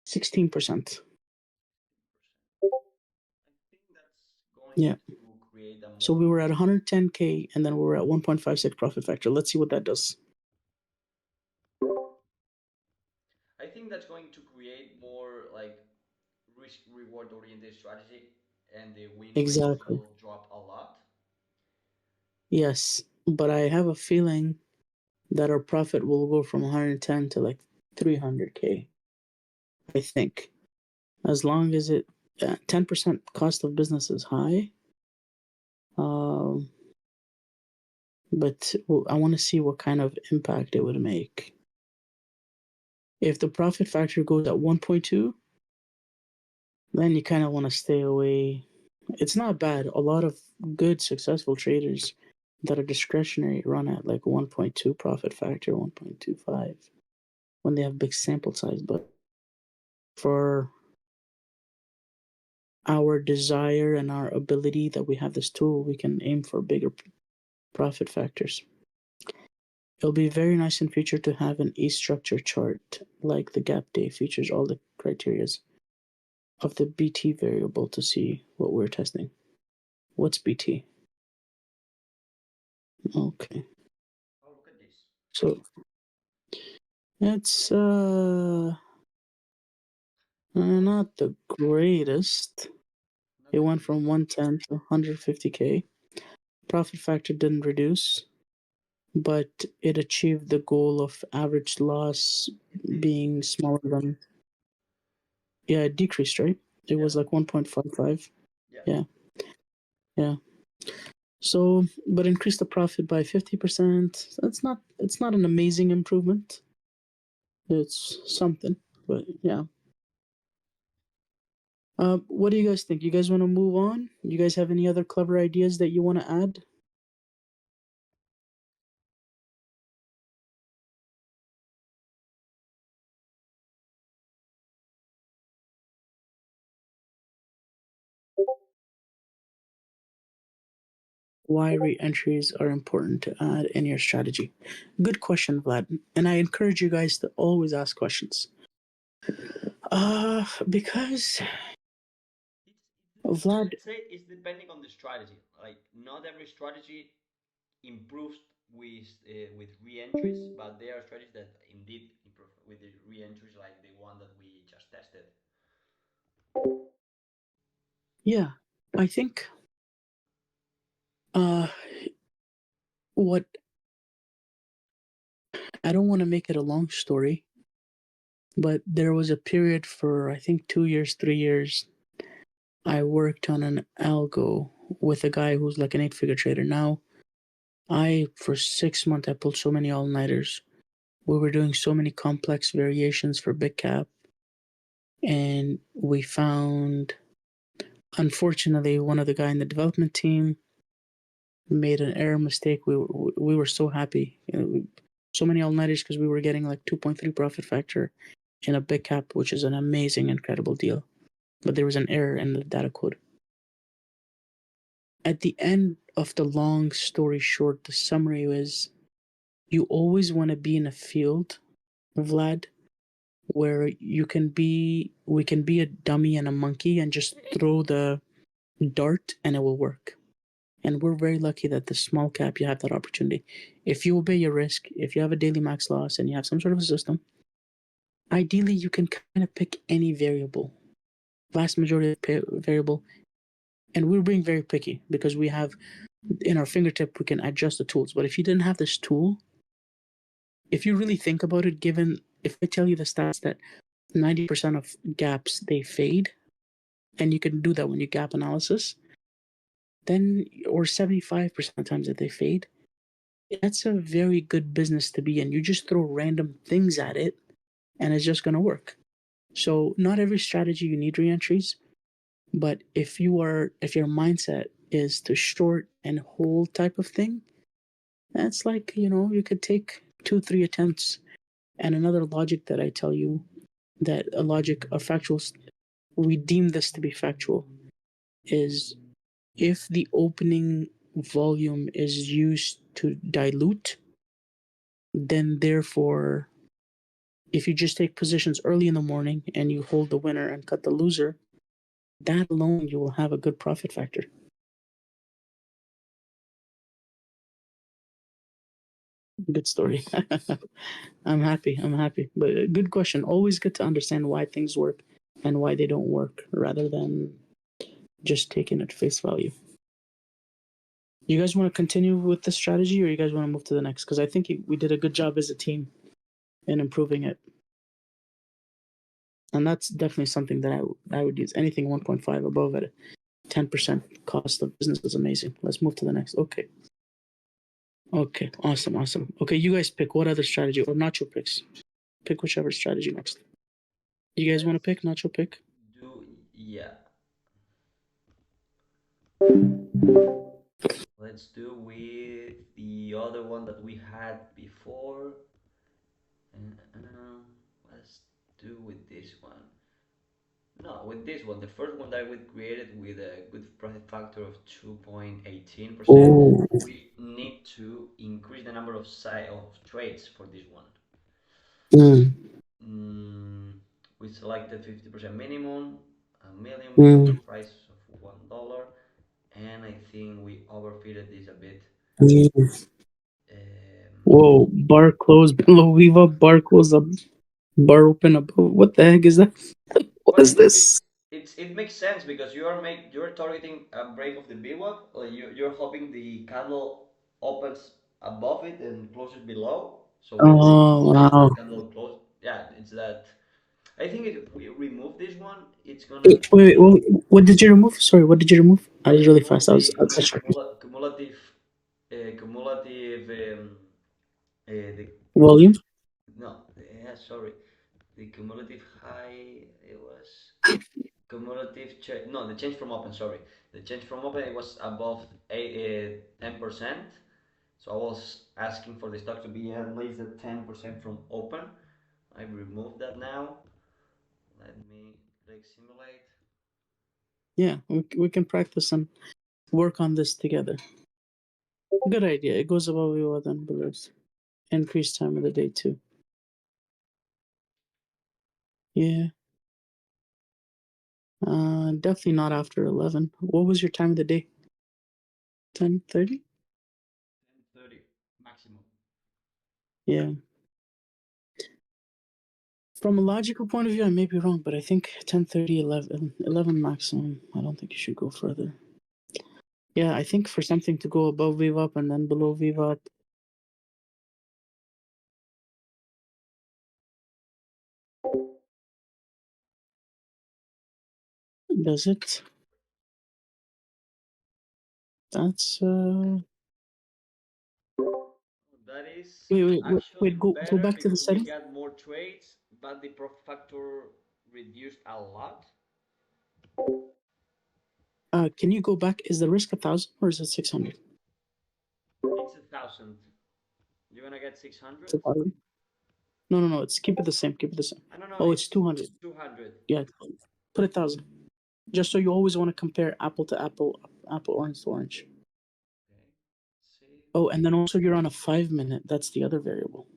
16%. I think that's going Yeah. to create a So we more. were at 110K and then we were at 1.56 profit factor. Let's see what that does. I think that's going to create more like risk reward oriented strategy, and the win rate Exactly. will drop a lot. Yes. But I have a feeling that our profit will go from 110 to like 300K. I think. As long as 10% cost of business is high. Um, but I want to see what kind of impact it would make. If the profit factor goes at 1.2, then you kind of want to stay away. It's not bad. A lot of good, successful traders that are discretionary run at like 1.2 profit factor, 1.25 when they have big sample size. But for our desire and our ability that we have this tool, we can aim for bigger profit factors. It'll be very nice in future to have an E-structure chart, like the gap day features all the criterias of the BT variable to see what we're testing. What's BT? Okay. Oh, look at this. So it's not the greatest. Not It the went greatest. from 110 to 150K. Profit factor didn't reduce, but it achieved the goal of average loss It did. being smaller than, yeah, it decreased, right? It Yeah. was like 1.55. Yeah. Yeah, yeah. So, but increased the profit by 50%. It's not an amazing improvement. It's something, but yeah. What do you guys think? You guys want to move on? You guys have any other clever ideas that you want to add? Why re-entries are important to add in your strategy? Good question, Vlad. And I encourage you guys to always ask questions. Because It's Vlad, Let's say it's depending on the strategy. Like not every strategy improves with re-entries, but there are strategies that indeed improve with the re-entries, like the one that we just tested. yeah, I think uh what I don't want to make it a long story, but there was a period for I think 2 years, 3 years. I worked on an algo with a guy who's like an eight-figure trader. Now, I for 6 months I pulled so many all-nighters. We were doing so many complex variations for big cap, and we found, unfortunately, one of the guy in the development team made an error mistake. We were so happy, so many all-nighters because we were getting like 2.3 profit factor in a big cap, which is an amazing, incredible deal. But there was an error in the data code. At the end of the long story short, the summary was you always want to be in a field, Vlad, where we can be a dummy and a monkey and just throw the dart and it will work. And we're very lucky that the small cap you have that opportunity. If you obey your risk, if you have a daily max loss and you have some sort of a system, ideally you can kind of pick any variable, vast majority of variable. And we're being very picky because we have in our fingertip we can adjust the tools. But if you didn't have this tool, if you really think about it, given if I tell you the stats that 90% of gaps they fade, and you can do that when you gap analysis, then or 75% of times that they fade, that's a very good business to be in. You just throw random things at it and it's just going to work. So not every strategy you need reentries, but if your mindset is to short and hold type of thing, that's like, you could take 2 3 attempts. And another logic that I tell you, that a logic of factual, we deem this to be factual, is if the opening volume is used to dilute, then therefore, if you just take positions early in the morning and you hold the winner and cut the loser, that alone you will have a good profit factor. Good story. I'm happy. I'm happy. But good question. Always good to understand why things work and why they don't work rather than just taking it face value. You guys want to continue with the strategy or you guys want to move to the next? Because I think we did a good job as a team in improving it. And that's definitely something that I would use. Anything 1.5 above at 10% cost of business is amazing. Let's move to the next. Okay. Okay. Awesome. Awesome. Okay. You guys pick what other strategy or Nacho picks. Pick whichever strategy next. You guys want to Let's pick Nacho pick? do yeah. Let's do with the other one that we had before. Let's do with this one. No, with this one, the first one that we created with a good profit factor of 2.18%, Oh. we need to increase the number of trades for this one. Mm, Mm, we selected 50% minimum, a million minimum, mm, price of $1, and I think we overfitted this a bit. mm. Um, Whoa, bar closed below Viva, bar closed up, bar open above. What the heck is that? What Well, is this? it makes sense because you're targeting a break of the VWAP. Like you're hoping the candle opens above it and closes below. So when the Oh, wow. candle close, yeah, it's that. I think if we remove this one, it's gonna Wait, what did you remove? Sorry, what did you remove? I was I really fast. removed I the was distracted. cumulative the Volume? no yeah sorry the cumulative high it was no, the change from open, sorry. The change from open, it was above 10%. So I was asking for the stock to be at least at 10% from open. I removed that now. Let me click simulate. Yeah, we can practice and work on this together. Good idea. It goes above Viva then below. Increased time of the day too. Yeah. Definitely not after 11. What was your time of the day? 10:30? 10:30 maximum. Yeah. From a logical point of view, I may be wrong, but I think 10:30, 11 maximum. I don't think you should go further. Yeah, I think for something to go above VWAP and then below VWAP. Does it? That's That is wait. actually Go better back to the because we setting. got more trades, but the profit factor reduced a lot. Can you go back? Is the risk 1,000 or is it 600? It's 1,000. You wanna get 600? No. It's keep it the same. Keep it the same. I don't know. Oh, it's It's 200. 200. Yeah, put 1,000. Just so you always want to compare apple to apple, apple orange to orange. Okay. See. Oh, and then also you're on a 5 minute. That's the other variable.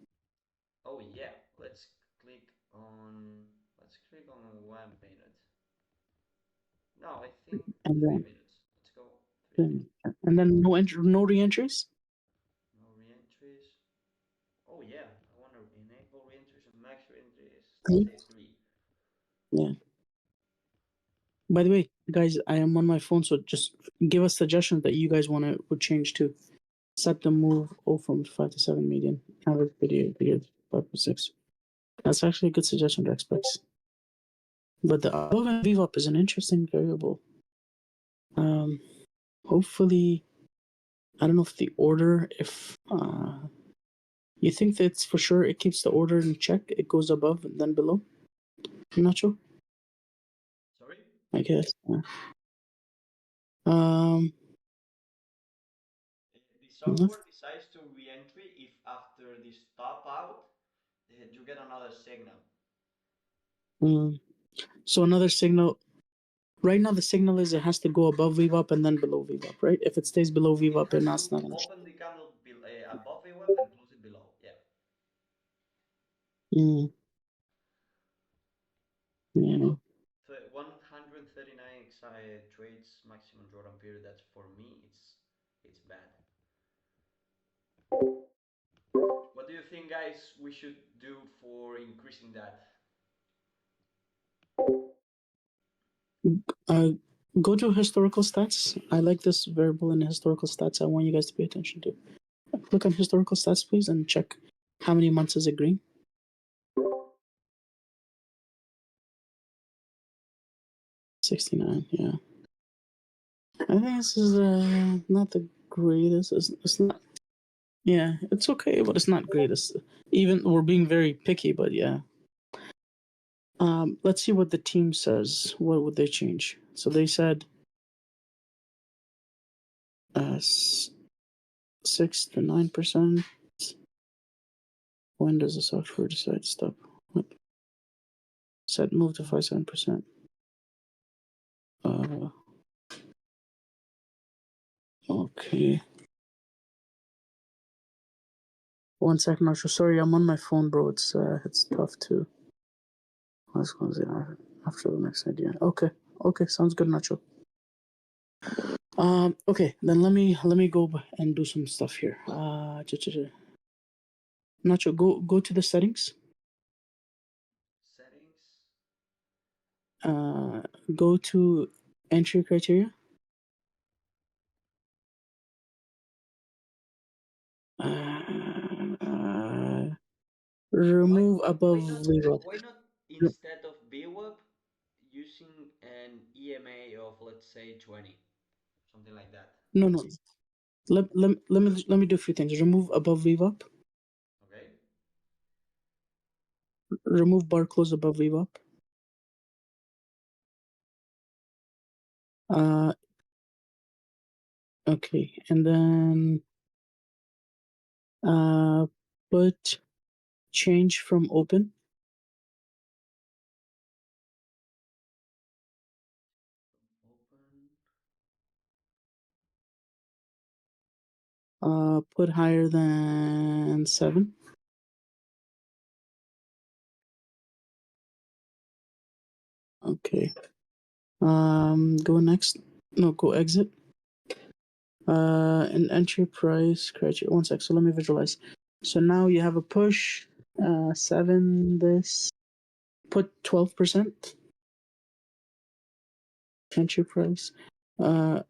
Oh yeah. Let's click on. Let's click on 1 minute. No, I think And 3 minutes. Let's go 3 minutes. and then no re-entries. No reentries. Oh yeah. I want to enable reentries and max reentries. Hmm? Say three. Yeah. By the way, guys, I am on my phone, so just give us suggestions that you guys want to would change to. Set the move from 5 to 7 median. Average video 5 to 6. That's actually a good suggestion to expect. But the above and VWAP is an interesting variable. Um, hopefully, I don't know if the order, if you think that it's for sure it keeps the order in check, it goes above and then below. I'm not sure. Sorry. I guess. Um, The no- software decides to reentry if after the stop out you get another signal. mm. So another signal. Right now, the signal is it has to go above VWAP and then below VWAP, right? If it stays below It VWAP, then has that's to not an issue. open the candle above a web and close it below. Yeah. Mm, yeah. So 139 trades maximum drawdown period. That's for me. It's bad. What do you think, guys? We should do for increasing that? Uh, go to historical stats. I like this variable in historical stats. I want you guys to pay attention to. Look on historical stats, please, and check how many months is it green. 69. Yeah. I think this is not the greatest. It's not. Yeah, it's okay, but it's not greatest. Even we're being very picky, but yeah. Let's see what the team says. What would they change? So they said 6 to 9%. When does the software decide to stop? What? Set move to 5 7%. Uh, okay. 1 second, Nacho. Sorry, I'm on my phone, bro. It's tough to. Let's go after the next idea. Okay, sounds good, Nacho. Okay, then let me go and do some stuff here. Nacho, go to the settings. Settings. Uh, go to entry criteria. Uh, Why remove above why not label. why not instead of BWAP using an EMA of, let's say, 20, something like that? No. Let me do a few things. Remove above VWAP. Okay. Remove bar close above VWAP. Uh, okay, and then put change from open. Open. Put higher than 7. Okay. Go next. No, go exit. An entry price criteria. One sec. So let me visualize. So now you have a push. Seven. This. Put 12%. Entry price. Uh,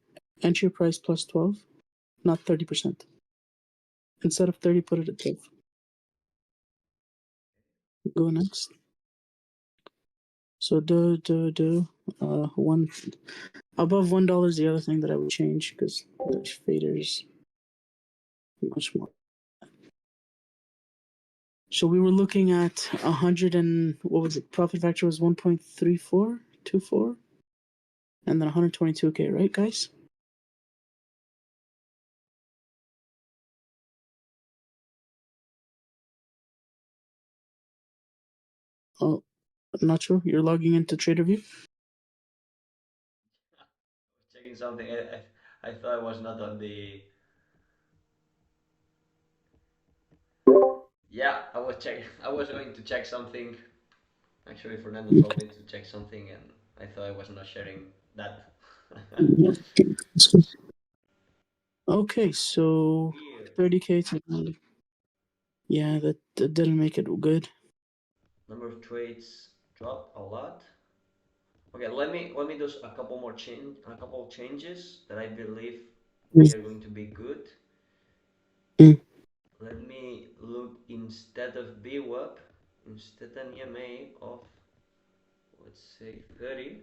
entry price plus 12, not 30%. Instead of 30, put it at 12. Go next. So do one above $1 is the other thing that I would change because the faders much more. So we were looking at 100 and what was it? Profit factor was 1.3424, and then 122k, right, guys? Oh, not sure. You're logging into TraderView. Checking something. I thought I was not on the. Yeah, I was checking. I was going to check something. Actually, Fernando told me to check something, and I thought I was not sharing that. Okay, so Weird. 30k to 90. Yeah, that didn't make it good. Number of trades dropped a lot. Okay, let me do a couple of changes that I believe we are going to be good. Mm, Let me look instead of VWAP, instead an EMA of let's say 30.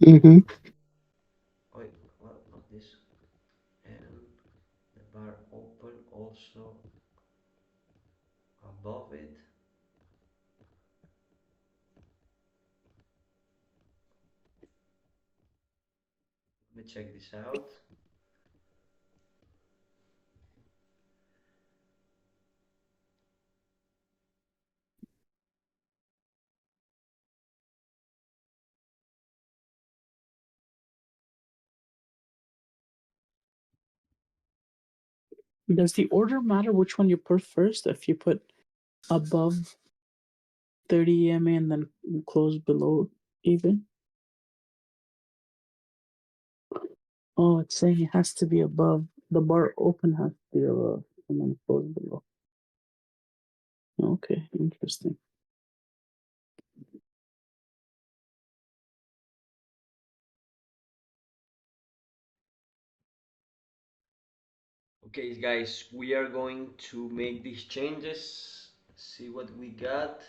mm-hmm. Wait, well, not this. And the bar open also above it. Let me check this out. Does the order matter which one you put first? If you put above 30 EMA and then close below even? Oh, it's saying it has to be above. The bar open has to be above and then close below. Okay, interesting. Okay, guys, we are going to make these changes. See what we got.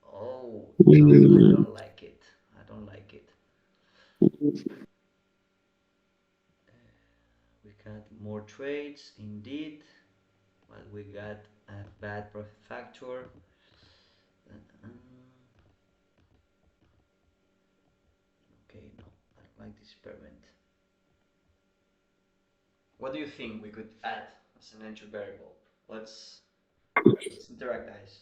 Oh no, I Mm, don't like it. I don't like it. We got more trades indeed, but we got a bad profit factor. Uh, okay, no, I don't like this experiment. What do you think we could add as an entry variable? Let's interact, guys.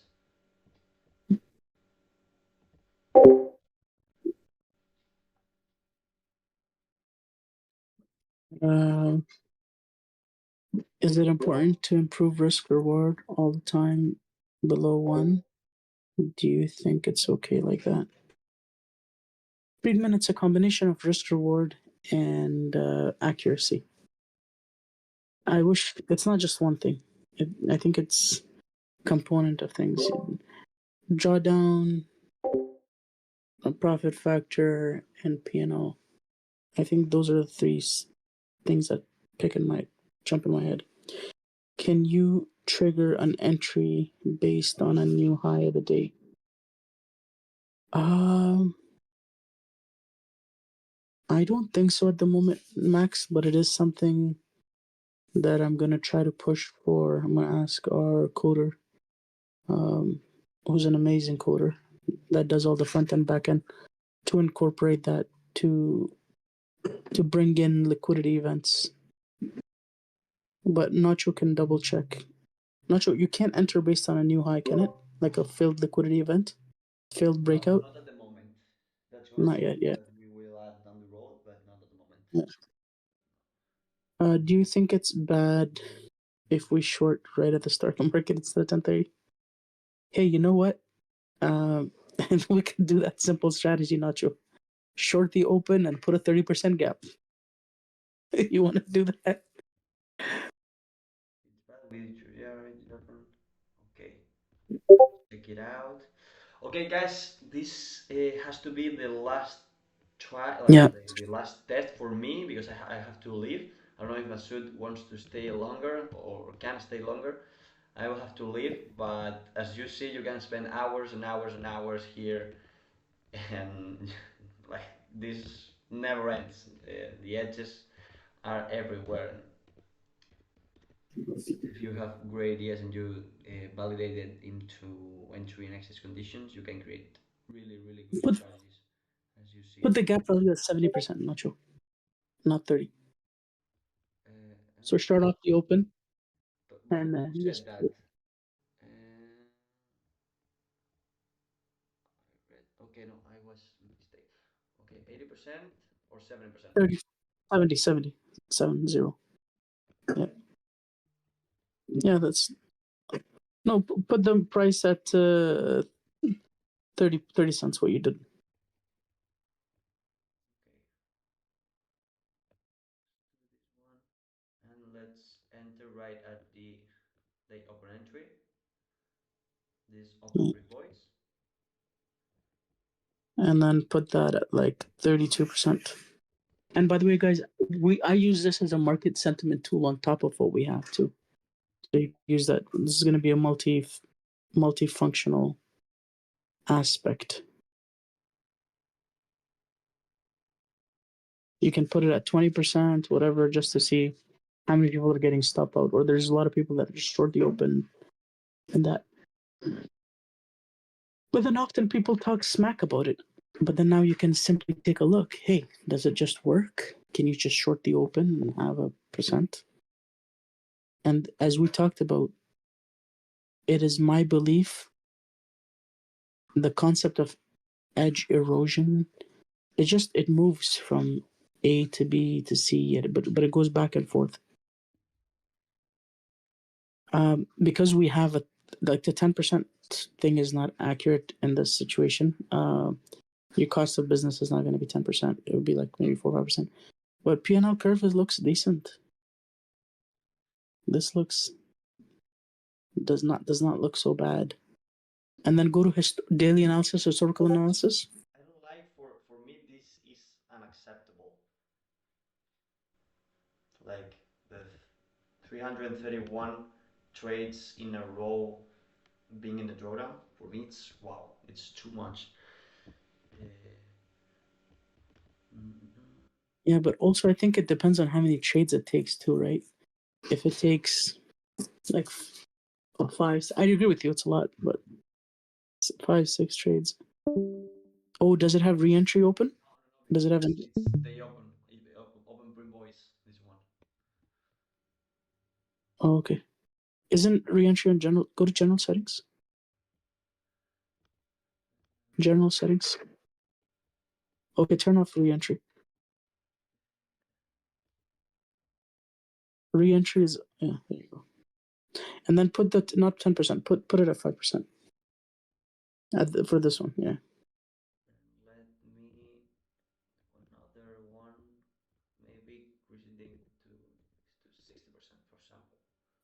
Uh, is it important to improve risk reward all the time below one? Do you think it's okay like that? Treatment, it's a combination of risk reward and accuracy. I wish it's not just one thing. I think it's component of things. Drawdown, a profit factor, and P&L. I think those are the three things that jump in my head. Can you trigger an entry based on a new high of the day? Um, I don't think so at the moment, Max, but it is something that I'm gonna try to push for. I'm gonna ask our coder, who's an amazing coder that does all the front end, back end, to incorporate that to to bring in liquidity events. But Nacho can double check. Nacho, you can't enter based on a new high, can it? Like a failed liquidity event, failed No, breakout. not at the moment. That's Not yet. something Yet. that we will add down the road, but not at the moment. Yeah. Do you think it's bad if we short right at the start of the market instead of 10:30? Hey, you know what? And we can do that simple strategy, Nacho. Short the open and put a 30% gap. You want to do that? It's bad with okay, check it out. Okay, guys, this has to be the last try, like Yeah. the last test for me because I have to leave. I don't know if Masud wants to stay longer or can stay longer. I will have to leave, but as you see, you can spend hours and hours and hours here, and like this never ends. The edges are everywhere. If you have great ideas and you validate it into entry and access conditions, you can create really, really good Put strategies, as you see. put the gap value at 70%, Nacho, not 30. So start off the open But and who said just that? Uh, okay, no, I was mistake. Okay, 80% or 70%? 30, 70, 70, 70. Yeah, yeah, that's no. Put the price at 30 cents. What you did. Okay, this one, and let's enter right at the open entry. This open Yeah. brick voice. And then put that at like 32%. And by the way, guys, I use this as a market sentiment tool on top of what we have too. So you use that. This is going to be a multifunctional aspect. You can put it at 20%, whatever, just to see how many people are getting stop out. Or there's a lot of people that just short the open and that. But then often people talk smack about it. But then now you can simply take a look. Hey, does it just work? Can you just short the open and have a percent? And as we talked about, it is my belief the concept of edge erosion, it moves from A to B to C, but it goes back and forth. Because we have like the 10% thing is not accurate in this situation. Your cost of business is not going to be 10%. It would be like maybe 4 or 5%. But P&L curve looks decent. This looks does not look so bad. And then go to daily analysis, historical analysis. I don't like for me this is unacceptable. Like the 331 trades in a row being in the drawdown for me it's wow, it's too much. Uh, Yeah, but also I think it depends on how many trades it takes too, right? If it takes like five, I agree with you. It's a lot, but 5, 6 trades. Oh, does it have re-entry open? no, no, no, Does because it have? it's they open bring voice this one. Oh, okay. Isn't re-entry in general? Go to general settings. General settings. Okay, turn off re-entry. Re-entry is yeah. There you go. And then put that not 10%. Put it at 5% for this one. Yeah. And let me another one, maybe increasing to 60% for example.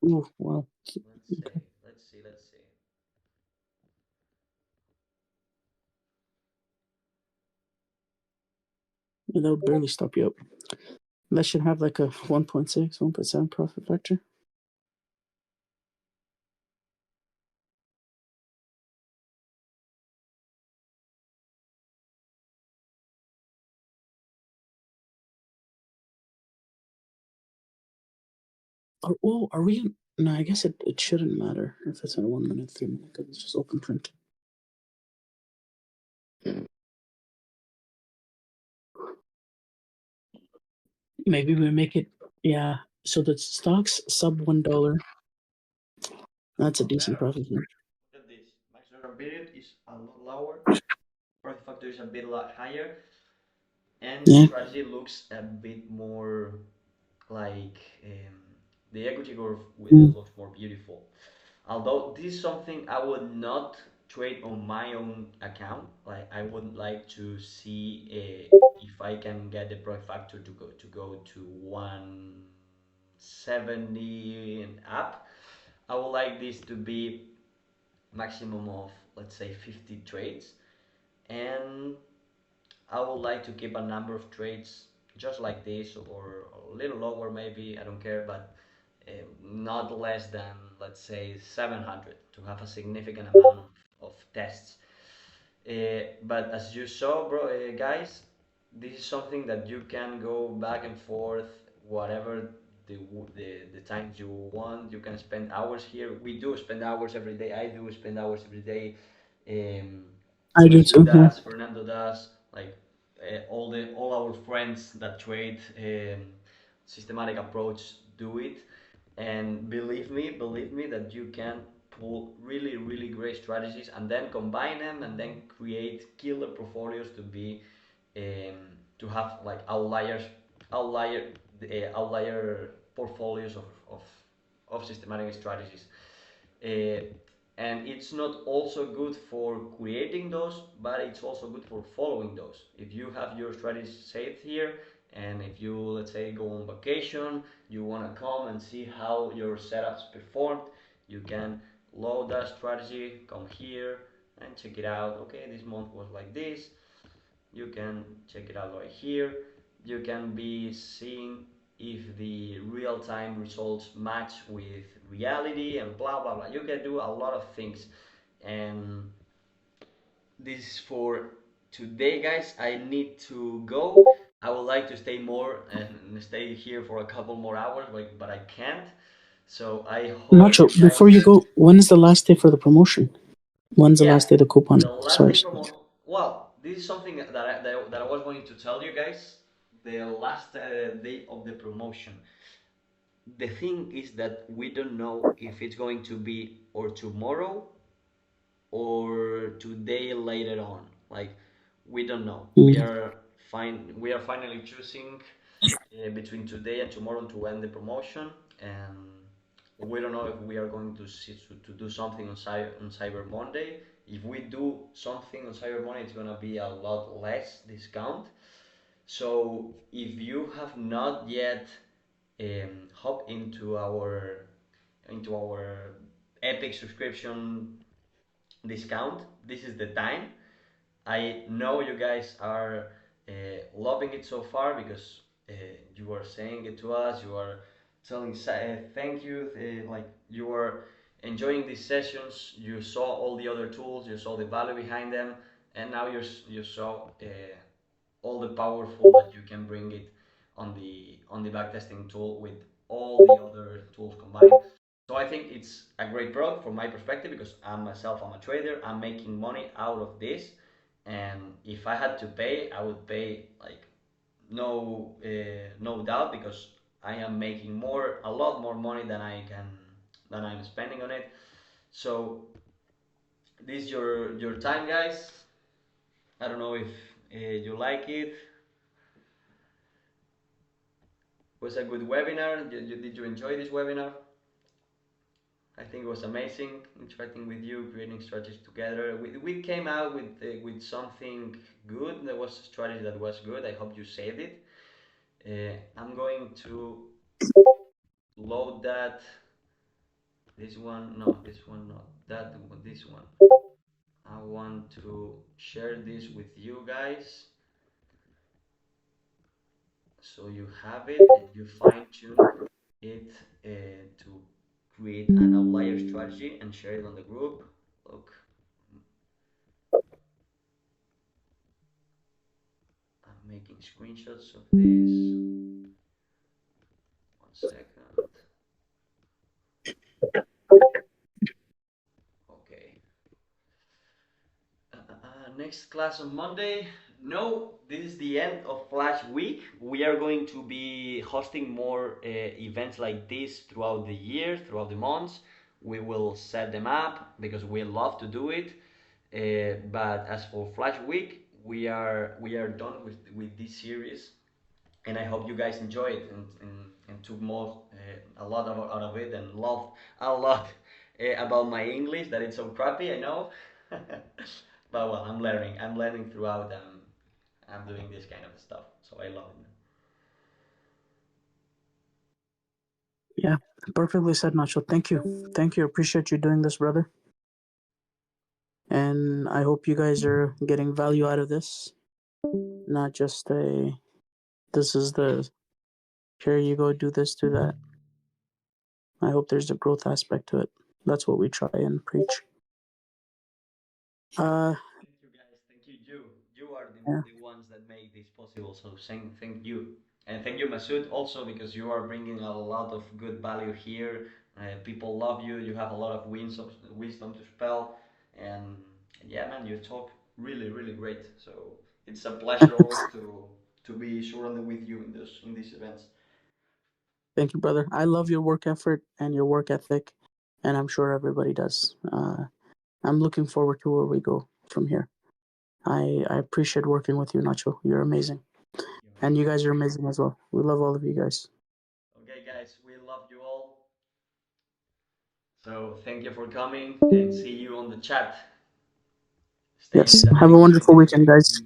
Ooh, wow. Let's Okay. say, let's see. Yeah, that would barely stop you up. That should have like a 1.6, 1.7 profit factor. Oh, are we? No, I guess it shouldn't matter if it's in 1 minute, 3 minute, because it's just open print. Maybe we make it, yeah. So the stocks sub $1. That's a Or decent better. profit. Look at this. Max drawdown period is a lot lower. Profit factor is a bit lot higher, and the Yeah. strategy looks a bit more like the equity curve with it looks more beautiful. Although this is something I would not trade on my own account. Like I would like to see if I can get the profit factor to go to 170 and up. I would like this to be maximum of, let's say, 50 trades, and I would like to keep a number of trades just like this, or a little lower maybe, I don't care, but not less than, let's say, 700, to have a significant amount of tests. But as you saw, bro, guys, this is something that you can go back and forth, whatever the times you want. You can spend hours here. We do spend hours every day. I do spend hours every day. Um, I do Basil too. Yeah. does, Fernando does, like all our friends that trade systematic approach do it, and believe me that you can pull really really great strategies and then combine them and then create killer portfolios to be um, to have like outlier outlier portfolios of systematic strategies. uh, and it's not also good for creating those, but it's also good for following those. If you have your strategy saved here, and if you, let's say, go on vacation, you want to come and see how your setups performed, you can load that strategy, come here and check it out. Okay, this month was like this. You can check it out right here. You can be seeing if the real-time results match with reality and blah blah blah. You can do a lot of things, and this is for today, guys. I need to go. I would like to stay more and stay here for a couple more hours, but I can't. So I hope Nacho, you before guys. you go, when is the last day for the promotion? When's the Yeah, last day the coupon the last day expires? promo. Well, this is something that I was going to tell you guys. The last day of the promotion. The thing is that we don't know if it's going to be or tomorrow or today later on. Like we don't know. We Mm. are fine. We are finally choosing between today and tomorrow to end the promotion, and we don't know if we are going to do something on Cyber Monday. If we do something on Cyber Monday, it's gonna be a lot less discount. So if you have not yet hop into our Epic subscription discount, this is the time. I know you guys are loving it so far because you are saying it to us. You are telling thank you, like you are enjoying these sessions. You saw all the other tools. You saw the value behind them, and now you saw all the powerful that you can bring it on the backtesting tool with all the other tools combined. So I think it's a great product from my perspective because I'm a trader. I'm making money out of this, and if I had to pay, I would pay like no doubt because I am making a lot more money than I'm spending on it. So this is your time, guys. I don't know if you like it. Was a good webinar. Did you enjoy this webinar? I think it was amazing interacting with you, creating strategies together. We came out with something good. There was a strategy that was good. I hope you saved it. I'm going to load that. This one, no, this one, not that one, this one. I want to share this with you guys so you have it and you fine tune it to create an outlier strategy and share it on the group. Look, I'm making screenshots of this. 1 second. Okay. Next class on Monday. No, this is the end of Flash Week. We are going to be hosting more events like this throughout the year, throughout the months. We will set them up because we love to do it. But as for Flash Week, we are done with this series, and I hope you guys enjoy it and took more a lot out of it and loved a lot about my English that it's so crappy. I know. But well, I'm learning. I'm learning throughout. I'm doing this kind of stuff, so I love it. Yeah, perfectly said, Nacho. Thank you. Thank you. Appreciate you doing this, brother. And I hope you guys are getting value out of this. Not just a, this is the, here you go, do this, do that. I hope there's a growth aspect to it. That's what we try and preach. Thank you guys. Thank you. You are Yeah. the ones that make this possible. So thank you. And thank you, Masood, also because you are bringing a lot of good value here. People love you. You have a lot of wisdom to spell. And yeah, man, you talk really, really great. So it's a pleasure always to be surrounded with you in these events. Thank you, brother. I love your work effort and your work ethic, and I'm sure everybody does. I'm looking forward to where we go from here. I appreciate working with you, Nacho. You're amazing. And you guys are amazing as well. We love all of you guys. Okay, guys, we love you all. So thank you for coming and see you on the chat. Stay Yes. in Have a dynamics. wonderful weekend, guys.